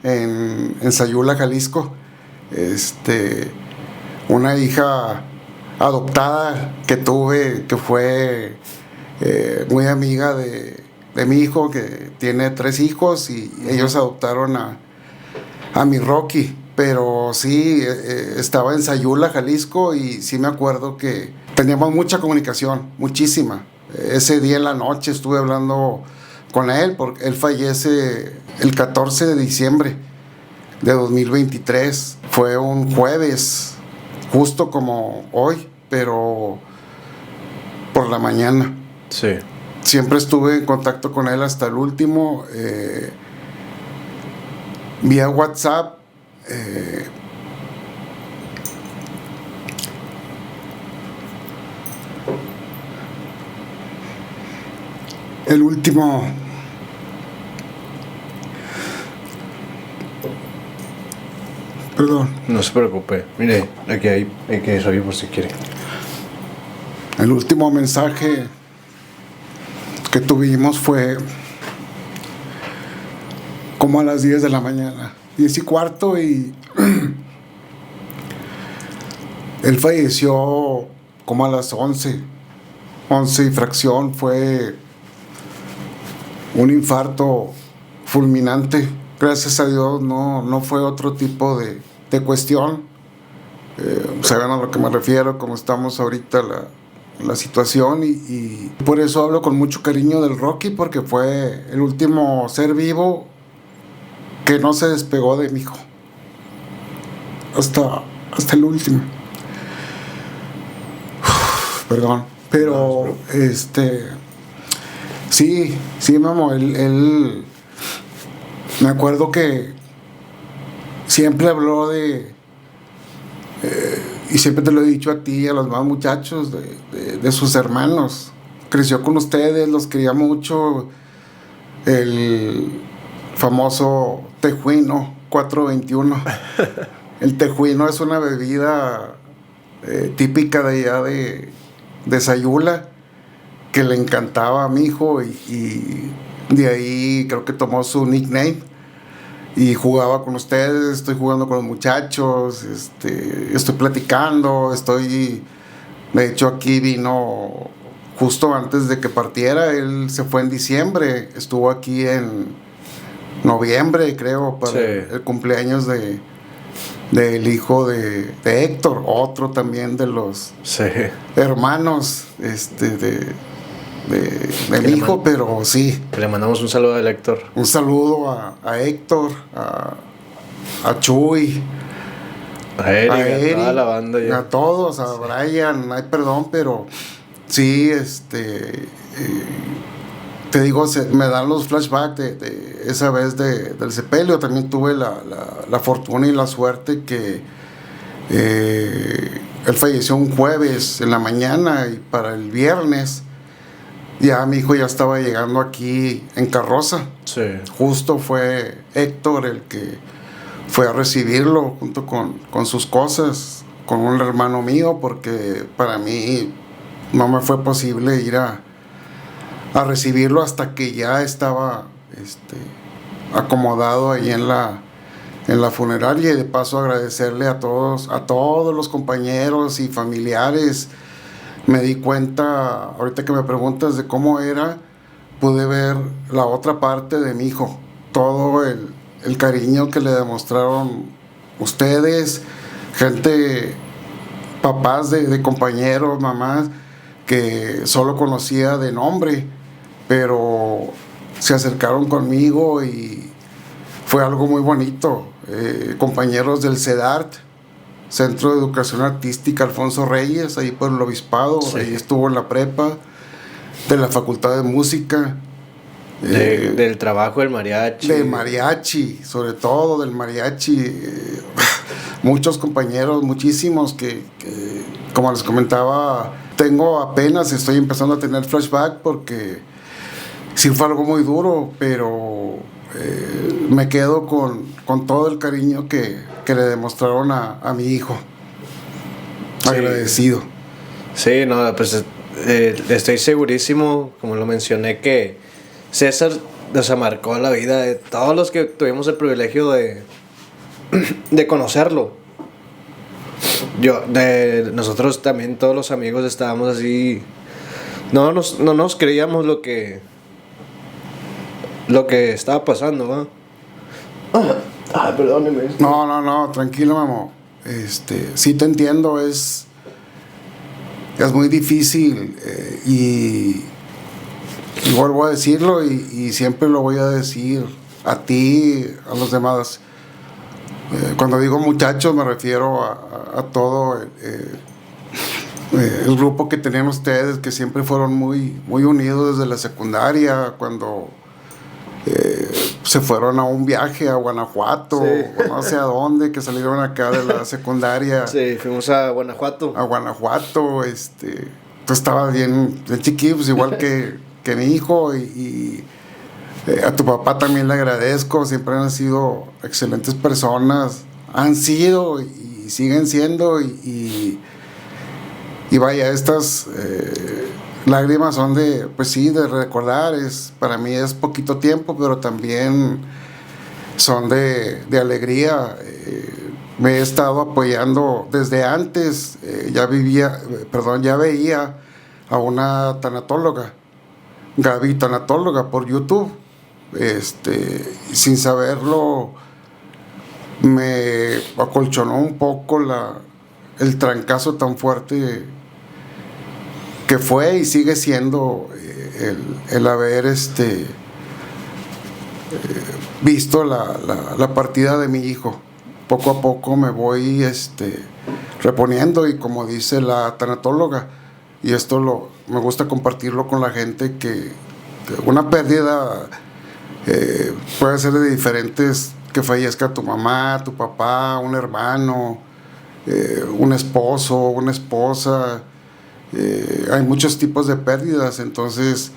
Speaker 2: en Sayula, Jalisco. Una hija adoptada que tuve, que fue muy amiga de mi hijo, que tiene 3 hijos, y ellos adoptaron a mi Rocky. Pero sí, estaba en Sayula, Jalisco, y sí me acuerdo que teníamos mucha comunicación, muchísima. Ese día en la noche estuve hablando con él, porque él fallece el 14 de diciembre de 2023. Fue un jueves, justo como hoy, pero por la mañana.
Speaker 1: Sí.
Speaker 2: Siempre estuve en contacto con él hasta el último, vía WhatsApp. El último, perdón,
Speaker 1: No se preocupe. Mire, aquí hay que salir por si quiere.
Speaker 2: el último mensaje que tuvimos fue como a las 10 de la mañana, 10:15, y él falleció como a las 11 y fracción. Fue un infarto fulminante. Gracias a Dios no fue otro tipo de cuestión. Saben a lo que me refiero, como estamos ahorita la situación, y por eso hablo con mucho cariño del Rocky, porque fue el último ser vivo que no se despegó de mi hijo hasta el último. Perdón, pero sí, Memo, él me acuerdo que siempre habló y siempre te lo he dicho a ti y a los demás muchachos, de sus hermanos. Creció con ustedes, los quería mucho. El famoso tejuino 421. El tejuino es una bebida típica de allá de Sayula, que le encantaba a mi hijo, y de ahí creo que tomó su nickname. Y jugaba con ustedes, estoy jugando con los muchachos, estoy platicando, de hecho aquí vino justo antes de que partiera. Él se fue en diciembre, estuvo aquí en noviembre, creo, para el cumpleaños del hijo de Héctor, otro también de los hermanos de mi hijo, pero sí.
Speaker 1: Le mandamos un saludo a Héctor.
Speaker 2: Un saludo a Héctor, a Chuy,
Speaker 1: a Eric, a toda la banda.
Speaker 2: A todos, a Brian, ay, perdón, pero sí, te digo, me dan los flashbacks de esa vez del sepelio. También tuve la fortuna y la suerte que él falleció un jueves en la mañana y para el viernes ya mi hijo ya estaba llegando aquí en carroza.
Speaker 1: Sí.
Speaker 2: Justo fue Héctor el que fue a recibirlo junto con sus cosas, con un hermano mío, porque para mí no me fue posible ir a recibirlo hasta que ya estaba acomodado ahí en la funeraria. Y de paso agradecerle a todos los compañeros y familiares. Me di cuenta, ahorita que me preguntas de cómo era, pude ver la otra parte de mi hijo, todo el cariño que le demostraron ustedes, gente, papás de compañeros, mamás, que solo conocía de nombre, pero se acercaron conmigo y fue algo muy bonito. Compañeros del CEDART, Centro de Educación Artística Alfonso Reyes, ahí por el Obispado, sí. Ahí estuvo en la prepa, de la Facultad de Música.
Speaker 1: Del trabajo del mariachi.
Speaker 2: Del mariachi, sobre todo del mariachi. Muchos compañeros, muchísimos que, como les comentaba, estoy empezando a tener flashback porque sí fue algo muy duro, pero me quedo con todo el cariño que le demostraron a mi hijo. Sí. Agradecido.
Speaker 1: Sí, no, pues estoy segurísimo, como lo mencioné, que César, o sea, marcó la vida de todos los que tuvimos el privilegio de conocerlo. Nosotros también, todos los amigos, estábamos así. No nos creíamos lo que estaba pasando, ¿no? Perdóneme.
Speaker 2: No, tranquilo, mamá. Sí te entiendo, es muy difícil y vuelvo a decirlo y siempre lo voy a decir a ti, a los demás. Cuando digo muchachos me refiero a todo el grupo que tenían ustedes, que siempre fueron muy, muy unidos desde la secundaria, cuando se fueron a un viaje a Guanajuato, sí. O no sé a dónde, que salieron acá de la secundaria.
Speaker 1: Sí, fuimos a Guanajuato.
Speaker 2: Tú estabas bien chiquillo, pues igual que mi hijo, y a tu papá también le agradezco. Siempre han sido excelentes personas, han sido y siguen siendo, y vaya, estas lágrimas son de recordar. Para mí es poquito tiempo, pero también son de alegría. Me he estado apoyando desde antes. Ya veía a una tanatóloga, Gaby Tanatóloga, por YouTube. Sin saberlo, me acolchonó un poco el trancazo tan fuerte que fue y sigue siendo el haber visto la partida de mi hijo. Poco a poco me voy reponiendo, y como dice la tanatóloga, y esto me gusta compartirlo con la gente, que una pérdida puede ser de diferentes, que fallezca tu mamá, tu papá, un hermano, un esposo, una esposa. Hay muchos tipos de pérdidas. Entonces,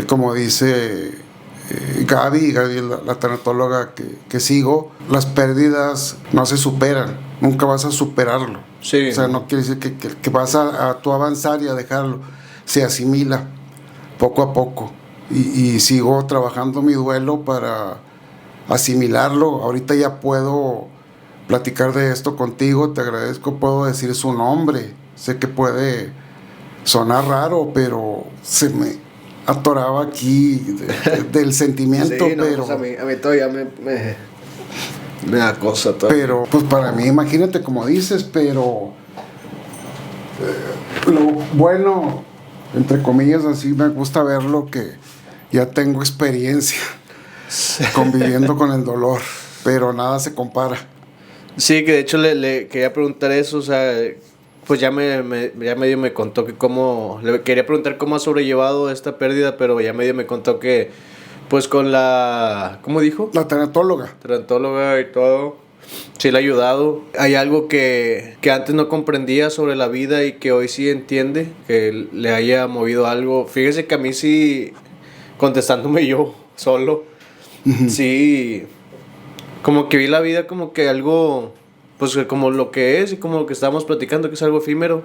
Speaker 2: como dice Gaby, la tanatóloga que sigo, las pérdidas no se superan, nunca vas a superarlo.
Speaker 1: Sí.
Speaker 2: O sea, no quiere decir que vas a tú avanzar y a dejarlo, se asimila poco a poco, y sigo trabajando mi duelo para asimilarlo. Ahorita ya puedo platicar de esto contigo, te agradezco, puedo decir su nombre. Sé que puede sonar raro, pero se me atoraba aquí del sentimiento.
Speaker 1: Sí, no,
Speaker 2: pero
Speaker 1: pues a mí todavía me da cosa todavía.
Speaker 2: Pero pues para mí, imagínate, como dices, pero lo bueno, entre comillas, así me gusta verlo, que ya tengo experiencia conviviendo con el dolor, pero nada se compara.
Speaker 1: Sí, que de hecho le quería preguntar eso, o sea, pues ya ya medio me contó que le quería preguntar cómo ha sobrellevado esta pérdida, pero ya medio me contó que, pues con ¿cómo dijo?
Speaker 2: La tanatóloga.
Speaker 1: Tanatóloga y todo, sí le ha ayudado. Hay algo que antes no comprendía sobre la vida y que hoy sí entiende, que le haya movido algo. Fíjese que a mí sí, contestándome yo solo, sí, como que vi la vida como que algo, pues como lo que es y como lo que estábamos platicando, que es algo efímero.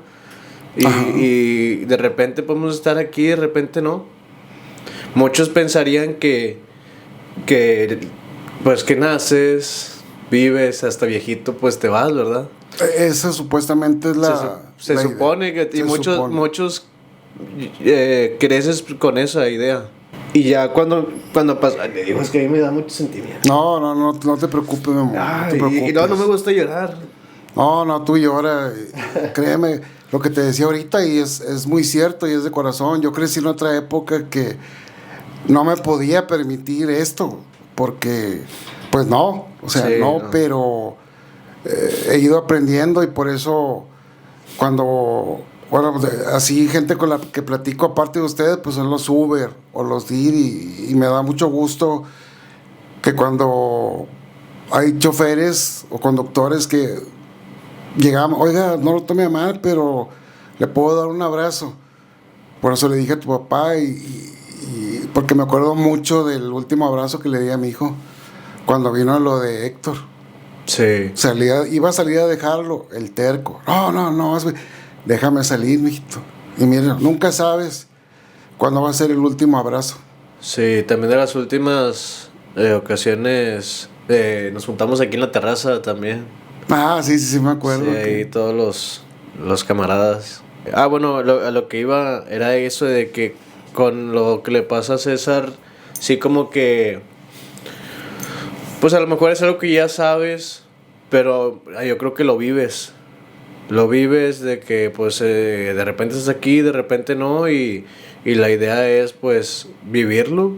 Speaker 1: Y de repente podemos estar aquí, de repente no. Muchos pensarían que pues que naces, vives hasta viejito, pues te vas, ¿verdad?
Speaker 2: Esa supuestamente es
Speaker 1: se supone que y muchos creces con esa idea. Y ya cuando pasa, le digo, es que a mí me da mucho sentimiento.
Speaker 2: No te preocupes, mi amor. No te preocupes.
Speaker 1: Y no me gusta llorar.
Speaker 2: No, tú llora. Créeme, lo que te decía ahorita y es muy cierto y es de corazón. Yo crecí en otra época que no me podía permitir esto, porque, pues no, o sea, pero he ido aprendiendo y por eso cuando, bueno, así gente con la que platico aparte de ustedes, pues son los Uber o los Didi y me da mucho gusto que cuando hay choferes o conductores que llegamos, oiga, no lo tome a mal, pero le puedo dar un abrazo. Por eso le dije a tu papá y porque me acuerdo mucho del último abrazo que le di a mi hijo cuando vino lo de Héctor.
Speaker 1: Sí.
Speaker 2: Iba a salir a dejarlo, el terco. No, déjame salir, mijito. Y mira, nunca sabes cuándo va a ser el último abrazo.
Speaker 1: Sí, también de las últimas ocasiones nos juntamos aquí en la terraza también.
Speaker 2: Sí, me acuerdo.
Speaker 1: Sí, ahí todos los camaradas. Bueno, a lo que iba era eso de que con lo que le pasa a César, sí como que, pues a lo mejor es algo que ya sabes, pero yo creo que lo vives. Lo vives de que pues de repente estás aquí, de repente no, y la idea es pues vivirlo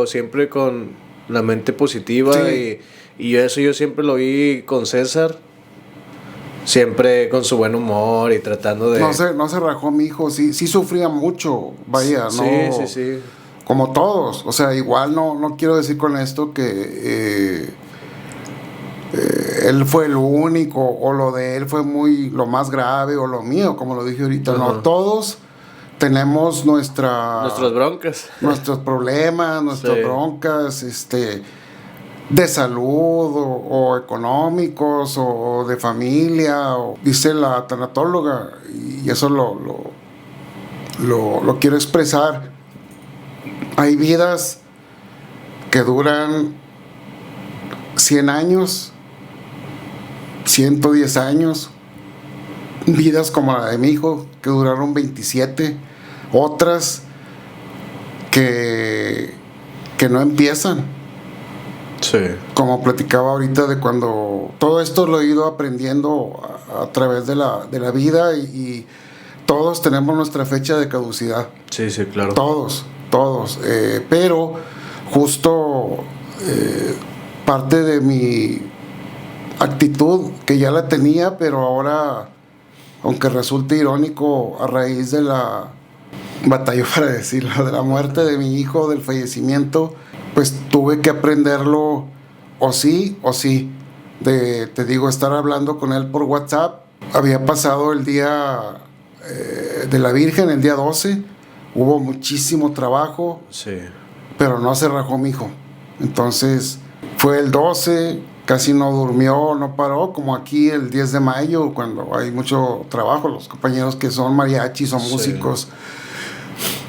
Speaker 1: siempre con la mente positiva. Sí. Y eso yo siempre lo vi con César. Siempre con su buen humor y tratando de...
Speaker 2: No se rajó mi hijo, sí sufría mucho, vaya,
Speaker 1: sí,
Speaker 2: ¿no?
Speaker 1: Sí.
Speaker 2: Como todos, o sea, igual no quiero decir con esto que él fue el único, o lo de él fue lo más grave, o lo mío, como lo dije ahorita. No, todos tenemos
Speaker 1: nuestras broncas.
Speaker 2: Nuestros problemas, nuestras broncas, de salud o económicos o de familia, dice la tanatóloga, y eso lo quiero expresar. Hay vidas que duran 100 años, 110 años, vidas como la de mi hijo que duraron 27, otras que no empiezan.
Speaker 1: Sí.
Speaker 2: Como platicaba ahorita de cuando todo esto lo he ido aprendiendo a través de la vida y todos tenemos nuestra fecha de caducidad.
Speaker 1: Sí, claro.
Speaker 2: Todos. Pero justo parte de mi actitud que ya la tenía, pero ahora, aunque resulte irónico, a raíz de la batalla, para decirlo, de la muerte de mi hijo, del fallecimiento, pues tuve que aprenderlo o sí. Te digo, estar hablando con él por WhatsApp. Había pasado el día de la Virgen, el día 12. Hubo muchísimo trabajo.
Speaker 1: Sí.
Speaker 2: Pero no se rajó mi hijo. Entonces, fue el 12, casi no durmió, no paró, como aquí el 10 de mayo, cuando hay mucho trabajo. Los compañeros que son mariachis o músicos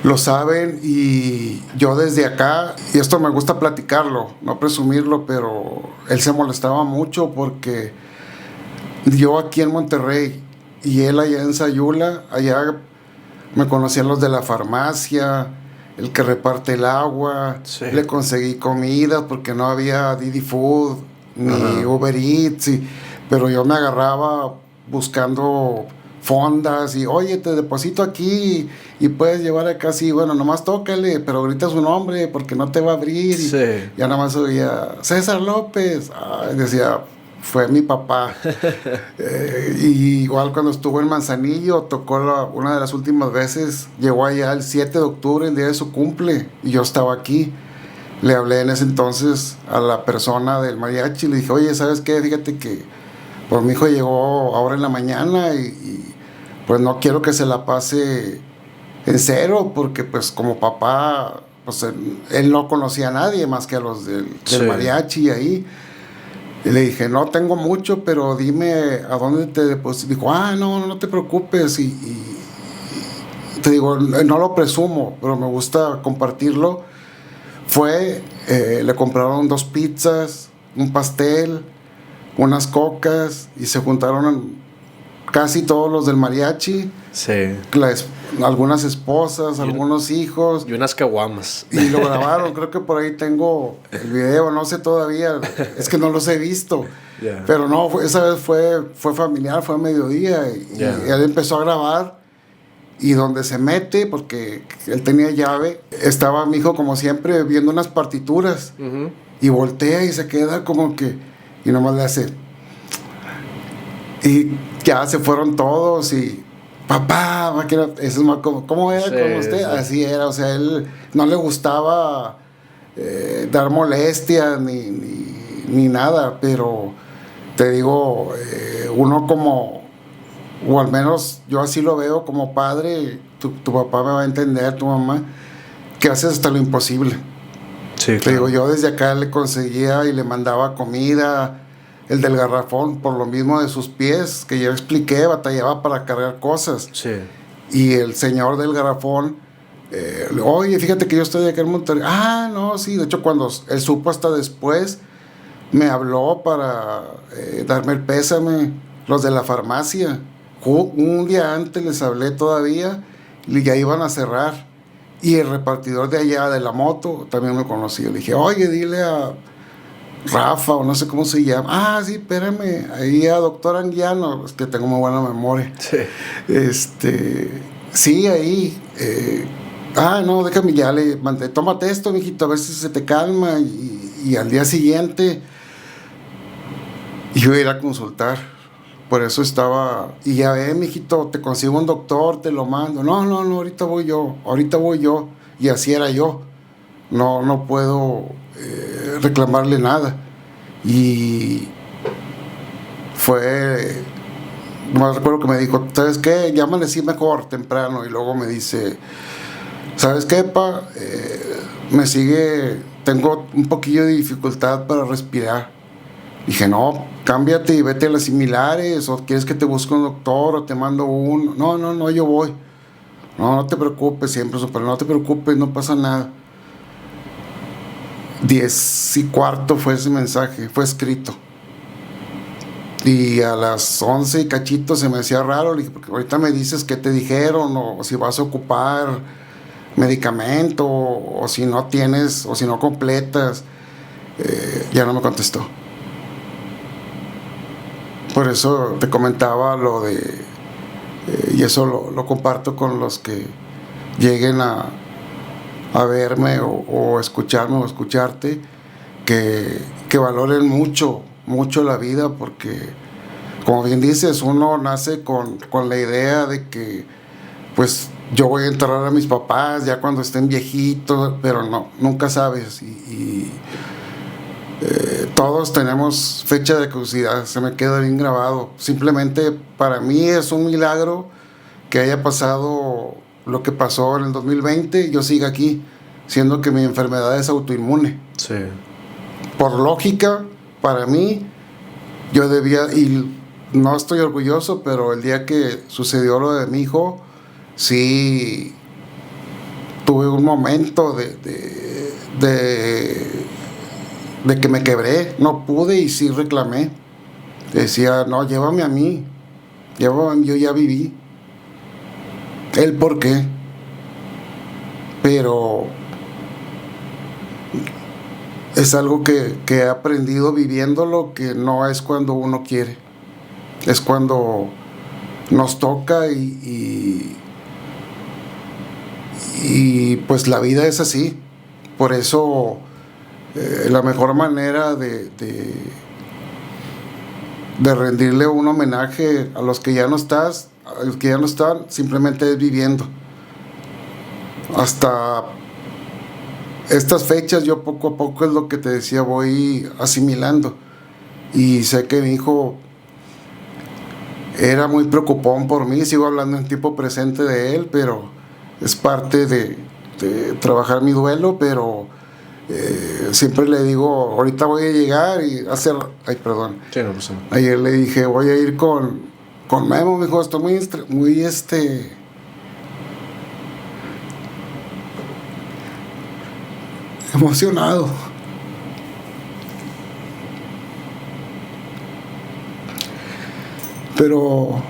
Speaker 2: lo saben, y yo desde acá, y esto me gusta platicarlo, no presumirlo, pero él se molestaba mucho porque yo aquí en Monterrey y él allá en Sayula, allá me conocían los de la farmacia, el que reparte el agua, le conseguí comida porque no había Didi Food ni Uber Eats, pero yo me agarraba buscando fondas y oye, te deposito aquí y puedes llevar acá, sí, bueno, nomás tócale, pero grita su nombre porque no te va a abrir. Y ya nomás oía César López. Decía, fue mi papá. Y igual cuando estuvo en Manzanillo, tocó una de las últimas veces, llegó allá el 7 de octubre, el día de su cumple, y yo estaba aquí. Le hablé en ese entonces a la persona del mariachi, le dije, oye, ¿sabes qué? Fíjate que pues mi hijo llegó ahora en la mañana y pues no quiero que se la pase en cero, porque pues como papá, pues él no conocía a nadie más que a los del mariachi ahí. Y le dije, no tengo mucho, pero dime a dónde te deposito. Dijo, no te preocupes. Y te digo, no lo presumo, pero me gusta compartirlo. Le compraron 2 pizzas, un pastel, unas cocas, y se juntaron casi todos los del mariachi.
Speaker 1: Sí.
Speaker 2: Algunas esposas, algunos hijos.
Speaker 1: Y unas caguamas.
Speaker 2: Y lo grabaron, creo que por ahí tengo el video, no sé todavía, es que no los he visto.
Speaker 1: Yeah.
Speaker 2: Pero no, esa vez fue familiar, fue a mediodía, y él empezó a grabar, y donde se mete, porque él tenía llave, estaba mi hijo como siempre viendo unas partituras, y voltea y se queda como que, y nomás le hace, y ya se fueron todos, y papá, eso es más ¿cómo era con usted? Sí. Así era, o sea, él no le gustaba dar molestia ni nada, pero te digo, uno como, o al menos yo así lo veo como padre, tu papá me va a entender, tu mamá, que haces hasta lo imposible.
Speaker 1: Sí, claro.
Speaker 2: Te digo, yo desde acá le conseguía y le mandaba comida. El del garrafón, por lo mismo de sus pies, que ya expliqué, batallaba para cargar cosas.
Speaker 1: Sí.
Speaker 2: Y el señor del garrafón, oye, fíjate que yo estoy aquí en Monterrey. No, sí, de hecho cuando él supo hasta después, me habló para darme el pésame, los de la farmacia. Un día antes les hablé todavía, y ya iban a cerrar. Y el repartidor de allá, de la moto, también me conoció. Le dije, oye, dile a Rafa, o no sé cómo se llama. Sí, espérame, ahí a doctor Anguiano, es que tengo muy buena memoria.
Speaker 1: Sí.
Speaker 2: Sí, ahí. No, déjame, ya le mandé, tómate esto, mijito, a ver si se te calma. Y al día siguiente, yo iba a consultar. Por eso estaba, y ya ve, mijito, te consigo un doctor, te lo mando. No, ahorita voy yo. Y así era yo. No puedo reclamarle nada. Y no recuerdo que me dijo, ¿sabes qué? Ya amanecí mejor temprano. Y luego me dice, ¿sabes qué, pa? Tengo un poquillo de dificultad para respirar. Dije, no, cámbiate y vete a las similares, o quieres que te busque un doctor, o te mando uno. No, yo voy. No te preocupes, siempre, pero no te preocupes, no pasa nada. 10:15 fue ese mensaje, fue escrito. Y a las 11 y cachito se me hacía raro, le dije, porque ahorita me dices qué te dijeron, o si vas a ocupar medicamento, o si no tienes, o si no completas. Ya no me contestó. Por eso te comentaba lo de, y eso lo comparto con los que lleguen a verme o escucharme o escucharte, que valoren mucho la vida, porque como bien dices, uno nace con la idea de que pues yo voy a enterrar a mis papás ya cuando estén viejitos, pero no, nunca sabes, y todos tenemos fecha de caducidad, se me queda bien grabado. Simplemente para mí es un milagro que haya pasado lo que pasó en el 2020 y yo siga aquí, siendo que mi enfermedad es autoinmune.
Speaker 1: Sí.
Speaker 2: Por lógica, para mí, yo debía, y no estoy orgulloso, pero el día que sucedió lo de mi hijo, sí tuve un momento de que me quebré, no pude, y sí reclamé. Decía, no, llévame a mí, yo ya viví. El por qué. Pero es algo que he aprendido viviéndolo, que no es cuando uno quiere, es cuando nos toca, y pues la vida es así. Por eso la mejor manera de de rendirle un homenaje a los que ya no estás, a los que ya no están, simplemente es viviendo. Hasta estas fechas yo poco a poco, es lo que te decía, voy asimilando. Y sé que mi hijo era muy preocupón por mí, sigo hablando en tiempo presente de él, pero es parte de trabajar mi duelo, pero siempre le digo, ahorita voy a llegar y hacer, ay, perdón.
Speaker 1: Sí, no pasa nada.
Speaker 2: Ayer le dije, voy a ir con Memo, me dijo, estoy muy emocionado. Pero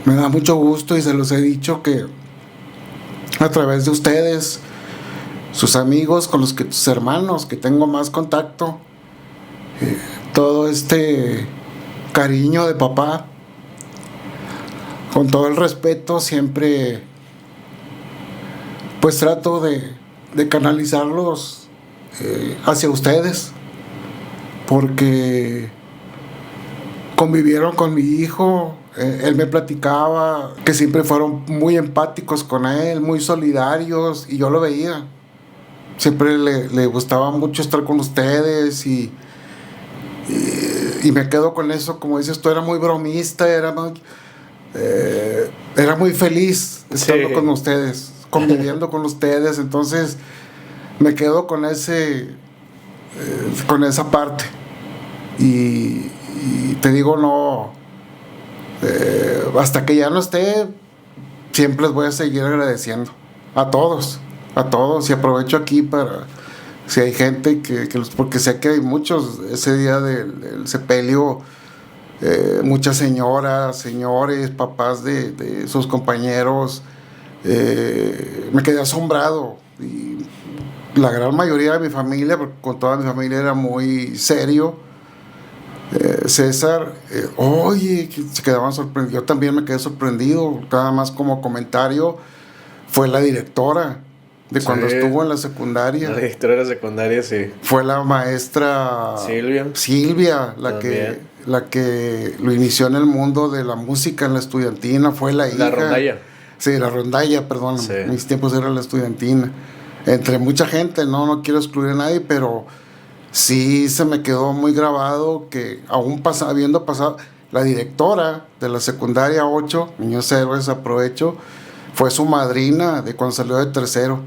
Speaker 2: me da mucho gusto y se los he dicho que a través de ustedes, sus amigos, con los que tus hermanos, que tengo más contacto, todo este cariño de papá, con todo el respeto, siempre pues trato de canalizarlos hacia ustedes, porque convivieron con mi hijo. Él me platicaba que siempre fueron muy empáticos con él, muy solidarios, y yo lo veía. Siempre le gustaba mucho estar con ustedes y me quedo con eso. Como dices tú, era muy bromista, era muy feliz estando con ustedes, conviviendo con ustedes. Entonces me quedo con con esa parte. Y te digo, no, hasta que ya no esté, siempre les voy a seguir agradeciendo a todos, y aprovecho aquí para, si hay gente porque sé que hay muchos, ese día del sepelio, muchas señoras, señores, papás de sus compañeros, me quedé asombrado. Y la gran mayoría de mi familia, porque con toda mi familia era muy serio, César, oye, que se quedaban sorprendidos. Yo también me quedé sorprendido. Nada más como comentario, fue la directora de cuando estuvo en la secundaria.
Speaker 1: La directora de la secundaria, sí.
Speaker 2: Fue la maestra Silvia, la que lo inició en el mundo de la música en la estudiantina. Fue la hija.
Speaker 1: La rondalla.
Speaker 2: Sí, la rondalla, perdón. Sí. Mis tiempos era la estudiantina. Entre mucha gente, no quiero excluir a nadie, pero sí se me quedó muy grabado que aún habiendo pasado, la directora de la secundaria 8, Niños Héroes, aprovecho, fue su madrina de cuando salió de tercero,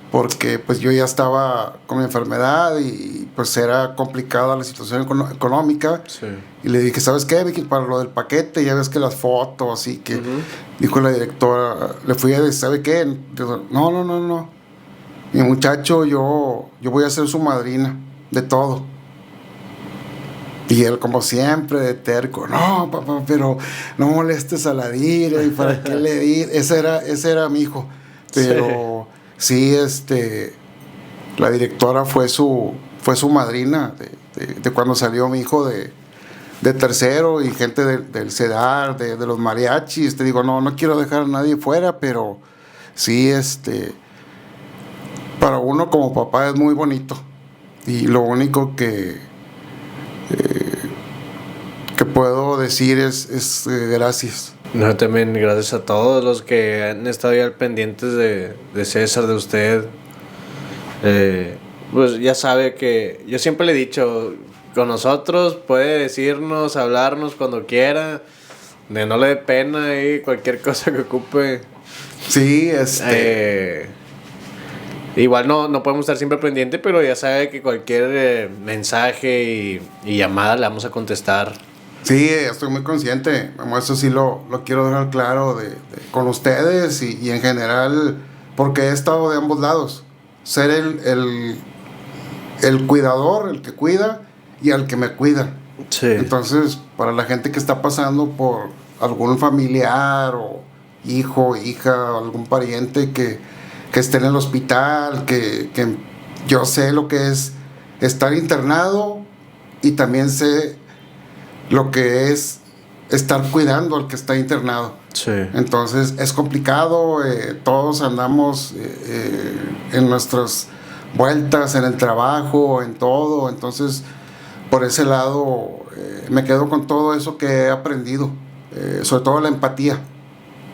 Speaker 2: porque pues yo ya estaba con mi enfermedad y pues era complicada la situación económica. Sí. Y le dije, ¿sabes qué, Vicky? Para lo del paquete, ya ves que las fotos, y que dijo la directora, le fui a decir, ¿sabe qué? Dijo, no, mi muchacho, yo voy a ser su madrina de todo. Y él, como siempre, de terco, no, papá, pero no molestes a la Dira, y para qué le di. Ese era mi hijo. Pero sí, la directora fue su madrina de cuando salió mi hijo de tercero, y gente del CEDAR, de los mariachis. Te digo, no quiero dejar a nadie fuera, pero sí, para uno como papá es muy bonito. Y lo único que puedo decir es gracias.
Speaker 1: No, también gracias a todos los que han estado ya al pendientes de César, de usted. Pues ya sabe que yo siempre le he dicho, con nosotros puede decirnos, hablarnos cuando quiera, de no le dé pena y cualquier cosa que ocupe.
Speaker 2: Sí,
Speaker 1: igual no podemos estar siempre pendientes, pero ya sabe que cualquier mensaje y llamada le vamos a contestar.
Speaker 2: Sí, estoy muy consciente. Eso sí lo quiero dejar claro con ustedes y en general, porque he estado de ambos lados. Ser el cuidador, el que cuida, y al que me cuida. Sí. Entonces, para la gente que está pasando por algún familiar o hijo, hija, algún pariente que esté en el hospital, que yo sé lo que es estar internado, y también sé lo que es estar cuidando al que está internado. Sí. Entonces es complicado, todos andamos en nuestras vueltas, en el trabajo, en todo. Entonces, por ese lado, me quedo con todo eso que he aprendido, sobre todo la empatía.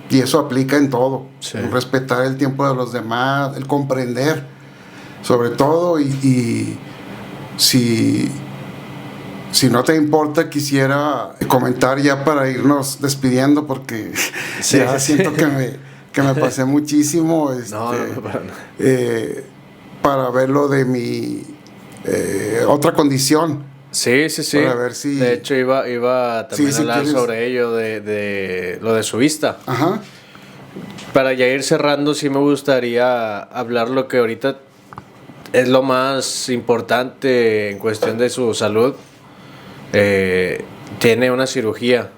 Speaker 2: Y eso aplica en todo,
Speaker 1: Sí.
Speaker 2: el respetar el tiempo de los demás, el comprender, sobre todo, y si no te importa, quisiera comentar ya para irnos despidiendo, porque
Speaker 1: Sí,
Speaker 2: ya
Speaker 1: sí.
Speaker 2: siento que me pasé muchísimo
Speaker 1: No, para nada.
Speaker 2: para ver lo de mi otra condición,
Speaker 1: Sí, sí, sí.
Speaker 2: para ver si...
Speaker 1: De hecho, iba también
Speaker 2: Sí,
Speaker 1: a
Speaker 2: si
Speaker 1: hablar
Speaker 2: quieres.
Speaker 1: sobre ello, de lo de su vista.
Speaker 2: Ajá.
Speaker 1: Para ya ir cerrando, sí me gustaría hablar lo que ahorita es lo más importante en cuestión de su salud. Tiene una cirugía,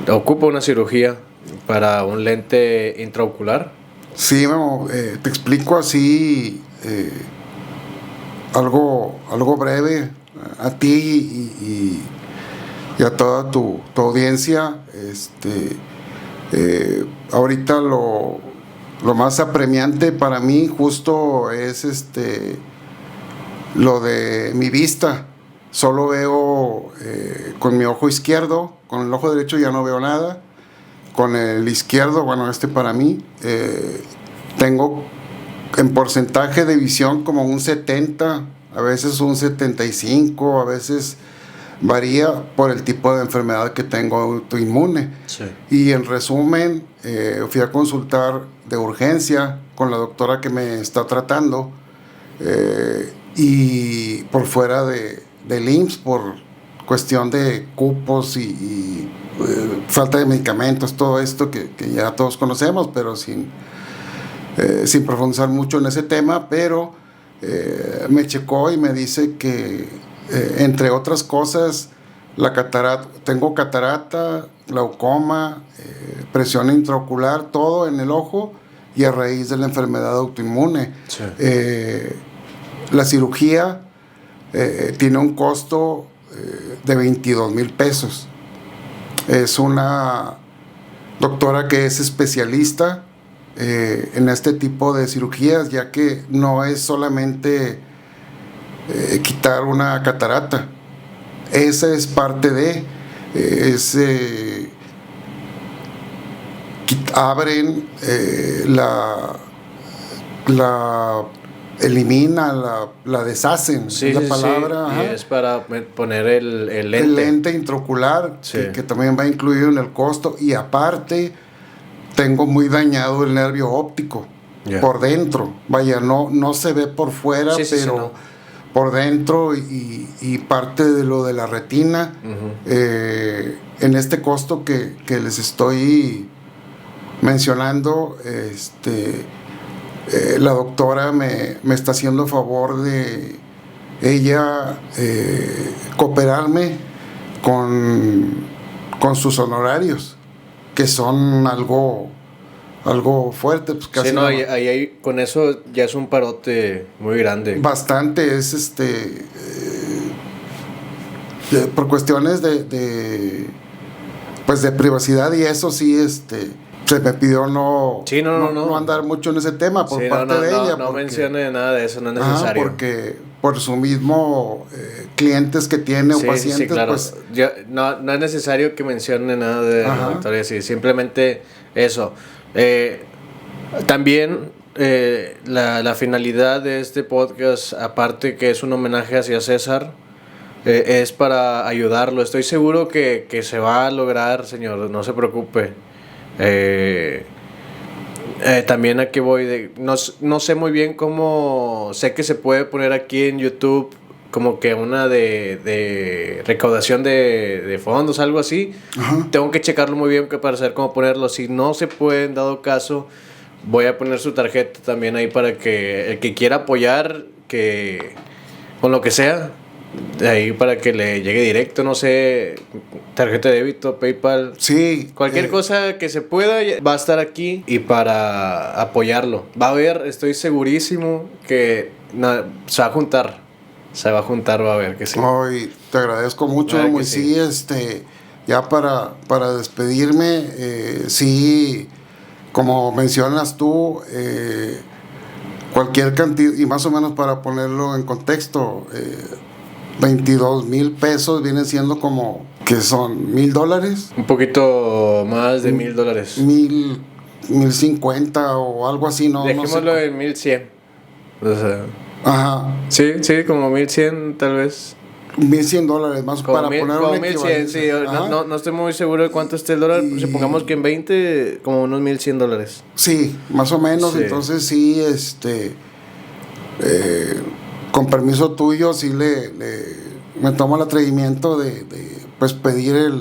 Speaker 1: ocupa una cirugía para un lente intraocular.
Speaker 2: Sí, Memo, te explico así algo breve a ti y a toda tu audiencia. Ahorita lo más apremiante para mí justo es lo de mi vista. Solo veo con mi ojo izquierdo, con el ojo derecho ya no veo nada. Con el izquierdo, bueno, para mí, tengo en porcentaje de visión como un 70, a veces un 75, a veces varía por el tipo de enfermedad que tengo autoinmune.
Speaker 1: Sí.
Speaker 2: Y en resumen, fui a consultar de urgencia con la doctora que me está tratando, y por fuera del IMSS, por cuestión de cupos y falta de medicamentos, todo esto que ya todos conocemos, pero sin profundizar mucho en ese tema. Pero me checó y me dice que, entre otras cosas, tengo catarata, glaucoma, presión intraocular, todo en el ojo, y a raíz de la enfermedad autoinmune.
Speaker 1: Sí.
Speaker 2: La cirugía tiene un costo de 22,000 pesos. Es una doctora que es especialista en este tipo de cirugías, ya que no es solamente quitar una catarata. Esa es parte de... abren eliminan, la deshacen,
Speaker 1: Sí,
Speaker 2: es la
Speaker 1: sí,
Speaker 2: palabra.
Speaker 1: sí. Y
Speaker 2: Ajá.
Speaker 1: es para poner el lente.
Speaker 2: El lente intraocular,
Speaker 1: Sí.
Speaker 2: que también va incluido en el costo. Y aparte, tengo muy dañado el nervio óptico por dentro. Vaya, no se ve por fuera,
Speaker 1: Sí, sí,
Speaker 2: pero
Speaker 1: sí, no.
Speaker 2: por dentro, y parte de lo de la retina.
Speaker 1: Ujú.
Speaker 2: En este costo que les estoy mencionando, la doctora me está haciendo favor de ella cooperarme con sus honorarios, que son algo fuerte, pues casi
Speaker 1: Sí, no, con eso ya es un parote muy grande.
Speaker 2: bastante. Es por cuestiones pues de privacidad, y eso sí, se me pidió no andar mucho en ese tema por
Speaker 1: Sí,
Speaker 2: parte de ella.
Speaker 1: No mencione nada de eso, no es necesario.
Speaker 2: Porque por su mismo clientes que tiene, o pacientes,
Speaker 1: sí, claro.
Speaker 2: pues...
Speaker 1: No es necesario que mencione nada de la doctora, sí, simplemente eso. También la finalidad de este podcast, aparte que es un homenaje hacia César, es para ayudarlo. Estoy seguro que se va a lograr, señor, no se preocupe. También aquí voy no sé muy bien cómo. Sé que se puede poner aquí en YouTube como que una de recaudación de fondos, algo así.
Speaker 2: Ajá.
Speaker 1: Tengo que checarlo muy bien para saber cómo ponerlo. Si no se puede, en dado caso, voy a poner su tarjeta también ahí para que el que quiera apoyar, que con lo que sea, de ahí para que le llegue directo, no sé, tarjeta de débito, PayPal.
Speaker 2: Sí.
Speaker 1: Cualquier cosa que se pueda va a estar aquí, y para apoyarlo. Va a haber, estoy segurísimo que se va a juntar. Se va a juntar, va a ver que sí.
Speaker 2: Ay, te agradezco mucho,
Speaker 1: Claro que
Speaker 2: muy
Speaker 1: sí.
Speaker 2: Ya para despedirme, sí, como mencionas tú, cualquier cantidad, y más o menos para ponerlo en contexto, 22,000 pesos, vienen siendo como, que son $1,000.
Speaker 1: Un poquito más de $1,000.
Speaker 2: 1,050 o algo así, no
Speaker 1: Dejémoslo
Speaker 2: sé.
Speaker 1: en 1,100. O sea,
Speaker 2: Ajá,
Speaker 1: sí, como 1,100 tal vez.
Speaker 2: $1,100 más
Speaker 1: Como,
Speaker 2: para poner
Speaker 1: como
Speaker 2: una
Speaker 1: 1,100, sí.
Speaker 2: equivalencia.
Speaker 1: No estoy muy seguro de cuánto esté el dólar.
Speaker 2: Y-
Speaker 1: Supongamos que en 20, como unos $1,100.
Speaker 2: Sí, más o menos.
Speaker 1: Sí.
Speaker 2: Entonces sí, con permiso tuyo, sí me tomo el atrevimiento de pues pedir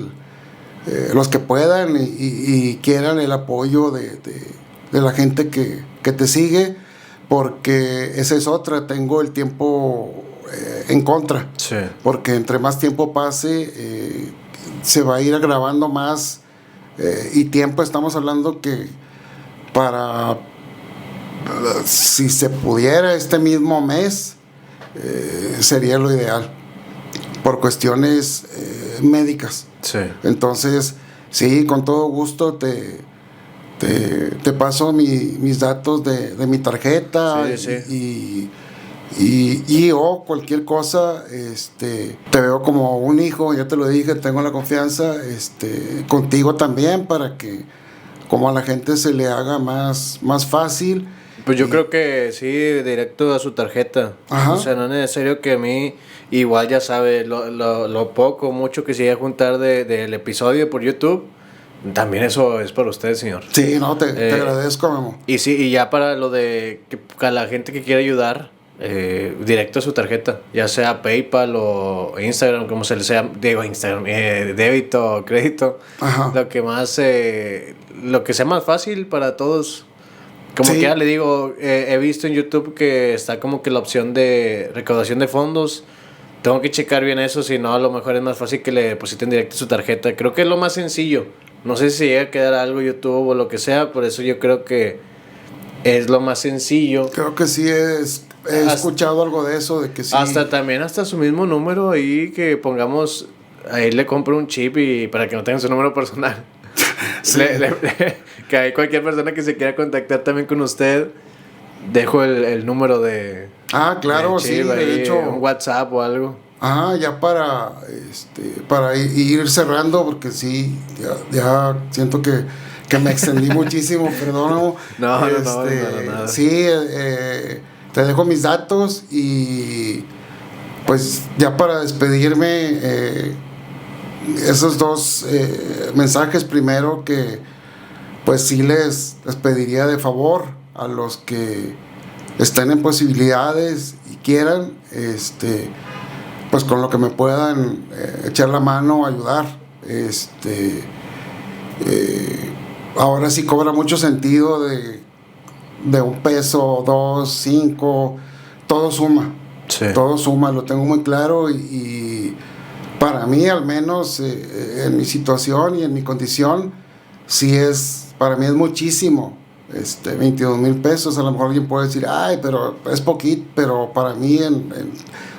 Speaker 2: los que puedan y quieran el apoyo de la gente que te sigue, porque esa es otra, tengo el tiempo en contra,
Speaker 1: Sí.
Speaker 2: porque entre más tiempo pase, se va a ir agravando más, y tiempo, estamos hablando que para, si se pudiera este mismo mes, sería lo ideal, por cuestiones médicas.
Speaker 1: Sí.
Speaker 2: Entonces, sí, con todo gusto te paso mis datos de mi tarjeta,
Speaker 1: Sí.
Speaker 2: y o cualquier cosa, te veo como un hijo, ya te lo dije, tengo la confianza, contigo también, para que como a la gente se le haga más fácil.
Speaker 1: Pues yo creo que sí, directo a su tarjeta.
Speaker 2: Ajá.
Speaker 1: O sea, no es necesario que a mí, igual ya sabe, lo poco, mucho que se llega a juntar del episodio por YouTube, también eso es para usted, señor.
Speaker 2: Sí, no, te agradezco, Memo.
Speaker 1: Y sí, y ya para lo de que a la gente que quiera ayudar, directo a su tarjeta, ya sea PayPal o Instagram, como se le sea, digo Instagram, débito, crédito,
Speaker 2: Ajá.
Speaker 1: lo que sea más fácil para todos. Como
Speaker 2: Sí.
Speaker 1: que ya le digo, he visto en YouTube que está como que la opción de recaudación de fondos. Tengo que checar bien eso, si no, a lo mejor es más fácil que le depositen directo su tarjeta. Creo que es lo más sencillo. No sé si llega a quedar algo YouTube o lo que sea, por eso yo creo que es lo más sencillo.
Speaker 2: Creo que sí he escuchado algo de eso, de que sí.
Speaker 1: Hasta su mismo número ahí, que pongamos, ahí le compro un chip y para que no tengan su número personal.
Speaker 2: Sí.
Speaker 1: Que hay cualquier persona que se quiera contactar también con usted, dejo el número de...
Speaker 2: Ah, claro,
Speaker 1: de
Speaker 2: sí,
Speaker 1: chip ahí,
Speaker 2: de hecho.
Speaker 1: un WhatsApp o algo.
Speaker 2: Ya para ir cerrando, porque sí, ya siento que me extendí muchísimo, perdón.
Speaker 1: No, para nada.
Speaker 2: Sí, te dejo mis datos y pues ya para despedirme, esos dos mensajes. Primero, que pues sí les pediría de favor a los que estén en posibilidades y quieran, pues con lo que me puedan echar la mano, ayudar. Ahora sí cobra mucho sentido de $1, $2, $5, todo suma.
Speaker 1: Sí.
Speaker 2: Todo suma, lo tengo muy claro, y para mí, al menos en mi situación y en mi condición, para mí es muchísimo. 22,000 pesos, a lo mejor alguien puede decir, ay, pero es poquito, pero para mí,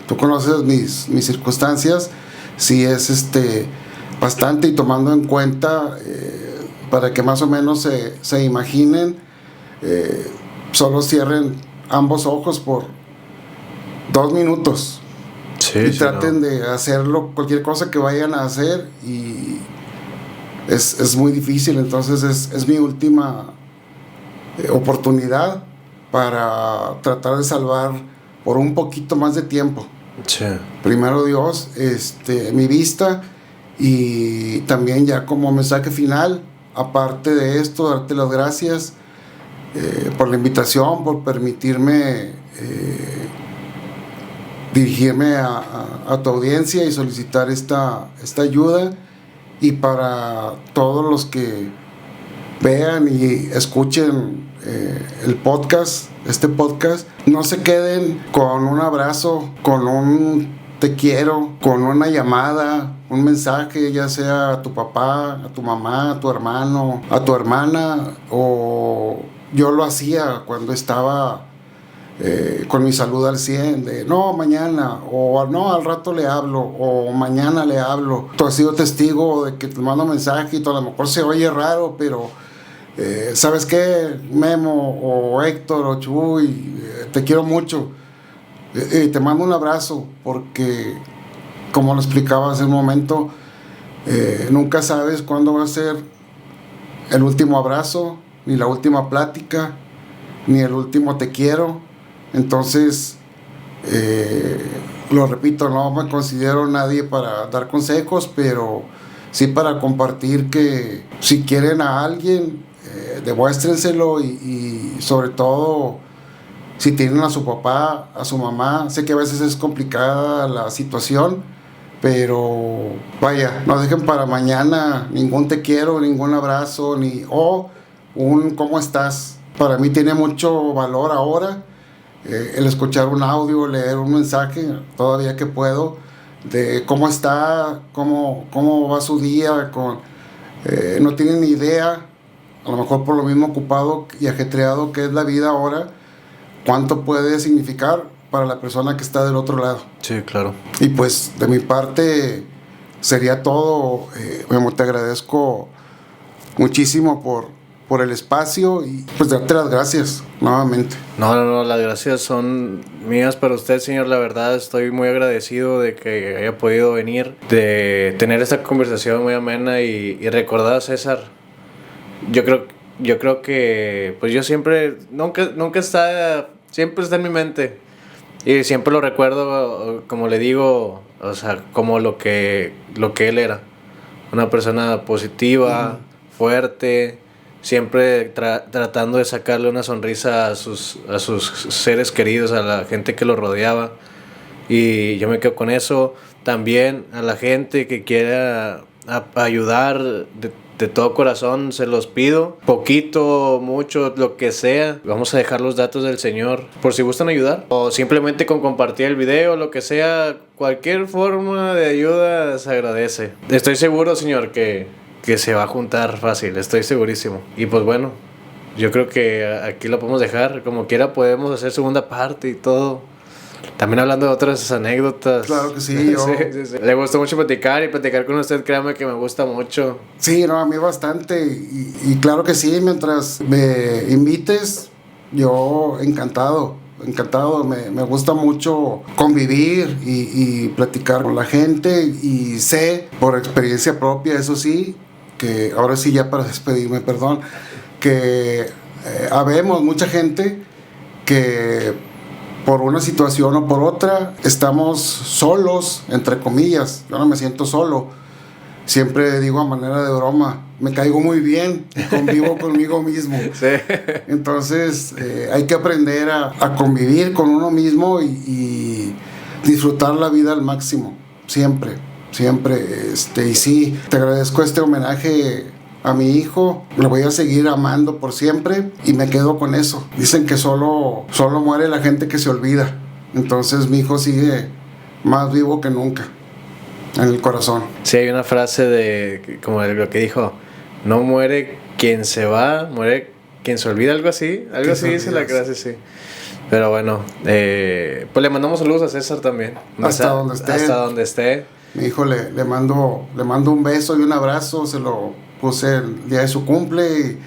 Speaker 2: tú conoces mis circunstancias, sí es bastante, y tomando en cuenta, para que más o menos se imaginen, solo cierren ambos ojos por 2 minutos.
Speaker 1: Sí,
Speaker 2: Y
Speaker 1: sí,
Speaker 2: traten
Speaker 1: no.
Speaker 2: de hacerlo, cualquier cosa que vayan a hacer, y es muy difícil. Entonces es mi última oportunidad para tratar de salvar por un poquito más de tiempo.
Speaker 1: Sí.
Speaker 2: Primero Dios, mi vista, y también ya como mensaje final, aparte de esto, darte las gracias por la invitación, por permitirme dirigirme a tu audiencia y solicitar esta ayuda. Y para todos los que vean y escuchen este podcast, no se queden con un abrazo, con un te quiero, con una llamada, un mensaje, ya sea a tu papá, a tu mamá, a tu hermano, a tu hermana. O yo lo hacía cuando estaba con mi salud al 100, de no, mañana, o no, al rato le hablo, o mañana le hablo. Tú has sido testigo de que te mando mensaje y a lo mejor se oye raro, pero ¿sabes qué, Memo, o Héctor, o Chuy? Te quiero mucho, te mando un abrazo, porque como lo explicaba hace un momento, nunca sabes cuándo va a ser el último abrazo, ni la última plática, ni el último te quiero. Entonces, lo repito, no me considero nadie para dar consejos, pero sí para compartir que si quieren a alguien, demuéstrenselo y sobre todo si tienen a su papá, a su mamá. Sé que a veces es complicada la situación, pero vaya, no dejen para mañana ningún te quiero, ningún abrazo, ni un ¿cómo estás? Para mí tiene mucho valor ahora el escuchar un audio, leer un mensaje, todavía que puedo, de cómo está, cómo va su día, no tienen ni idea, a lo mejor por lo mismo ocupado y ajetreado que es la vida ahora, cuánto puede significar para la persona que está del otro lado.
Speaker 1: Sí, claro.
Speaker 2: Y pues de mi parte sería todo. Memo, te agradezco muchísimo por el espacio y pues darte las gracias nuevamente.
Speaker 1: No, las gracias son mías para usted, señor. La verdad estoy muy agradecido de que haya podido venir, de tener esta conversación muy amena y recordar a César. Yo creo que pues yo siempre siempre está en mi mente y siempre lo recuerdo, como le digo, o sea, como lo que él era, una persona positiva, fuerte, siempre tratando de sacarle una sonrisa a sus seres queridos, a la gente que lo rodeaba, y yo me quedo con eso. También a la gente que quiera ayudar de todo corazón, se los pido, poquito, mucho, lo que sea. Vamos a dejar los datos del señor por si gustan ayudar, o simplemente con compartir el video, lo que sea. Cualquier forma de ayuda se agradece. Estoy seguro, señor, que se va a juntar fácil, estoy segurísimo. Y pues bueno, yo creo que aquí lo podemos dejar. Como quiera podemos hacer segunda parte y todo, también hablando de otras anécdotas.
Speaker 2: Claro que sí, yo...
Speaker 1: sí. Le gustó mucho platicar con usted, créame que me gusta mucho.
Speaker 2: Sí, no, a mí bastante, y claro que sí, mientras me invites, yo encantado, me gusta mucho convivir y platicar con la gente, y sé por experiencia propia, eso sí, que ahora sí ya para despedirme, perdón, que habemos mucha gente que por una situación o por otra estamos solos, entre comillas. Yo no me siento solo, siempre digo a manera de broma, me caigo muy bien y convivo conmigo mismo.
Speaker 1: Sí.
Speaker 2: Entonces hay que aprender a convivir con uno mismo y disfrutar la vida al máximo, siempre. Y sí, te agradezco este homenaje a mi hijo, lo voy a seguir amando por siempre y me quedo con eso. Dicen que solo muere la gente que se olvida, entonces mi hijo sigue más vivo que nunca en el corazón.
Speaker 1: Sí, hay una frase como de lo que dijo: no muere quien se va, muere quien se olvida, algo así dice la frase, sí. Pero bueno, pues le mandamos saludos a César también,
Speaker 2: hasta
Speaker 1: donde esté.
Speaker 2: Mi hijo le mando un beso y un abrazo, se lo puse el día de su cumple y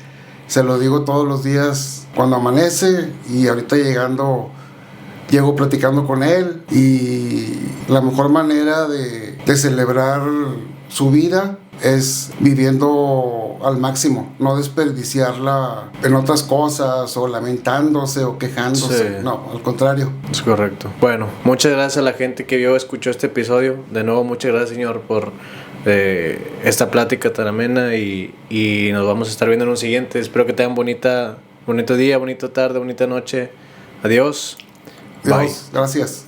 Speaker 2: se lo digo todos los días cuando amanece, y ahorita llego platicando con él, y la mejor manera de celebrar su vida es viviendo al máximo, no desperdiciarla en otras cosas o lamentándose o quejándose. Sí. No, al contrario.
Speaker 1: Es correcto. Bueno, muchas gracias a la gente que escuchó este episodio. De nuevo, muchas gracias, señor, por esta plática tan amena, y nos vamos a estar viendo en un siguiente. Espero que tengan bonito día, bonita tarde, bonita noche. Adiós.
Speaker 2: Bye. Gracias.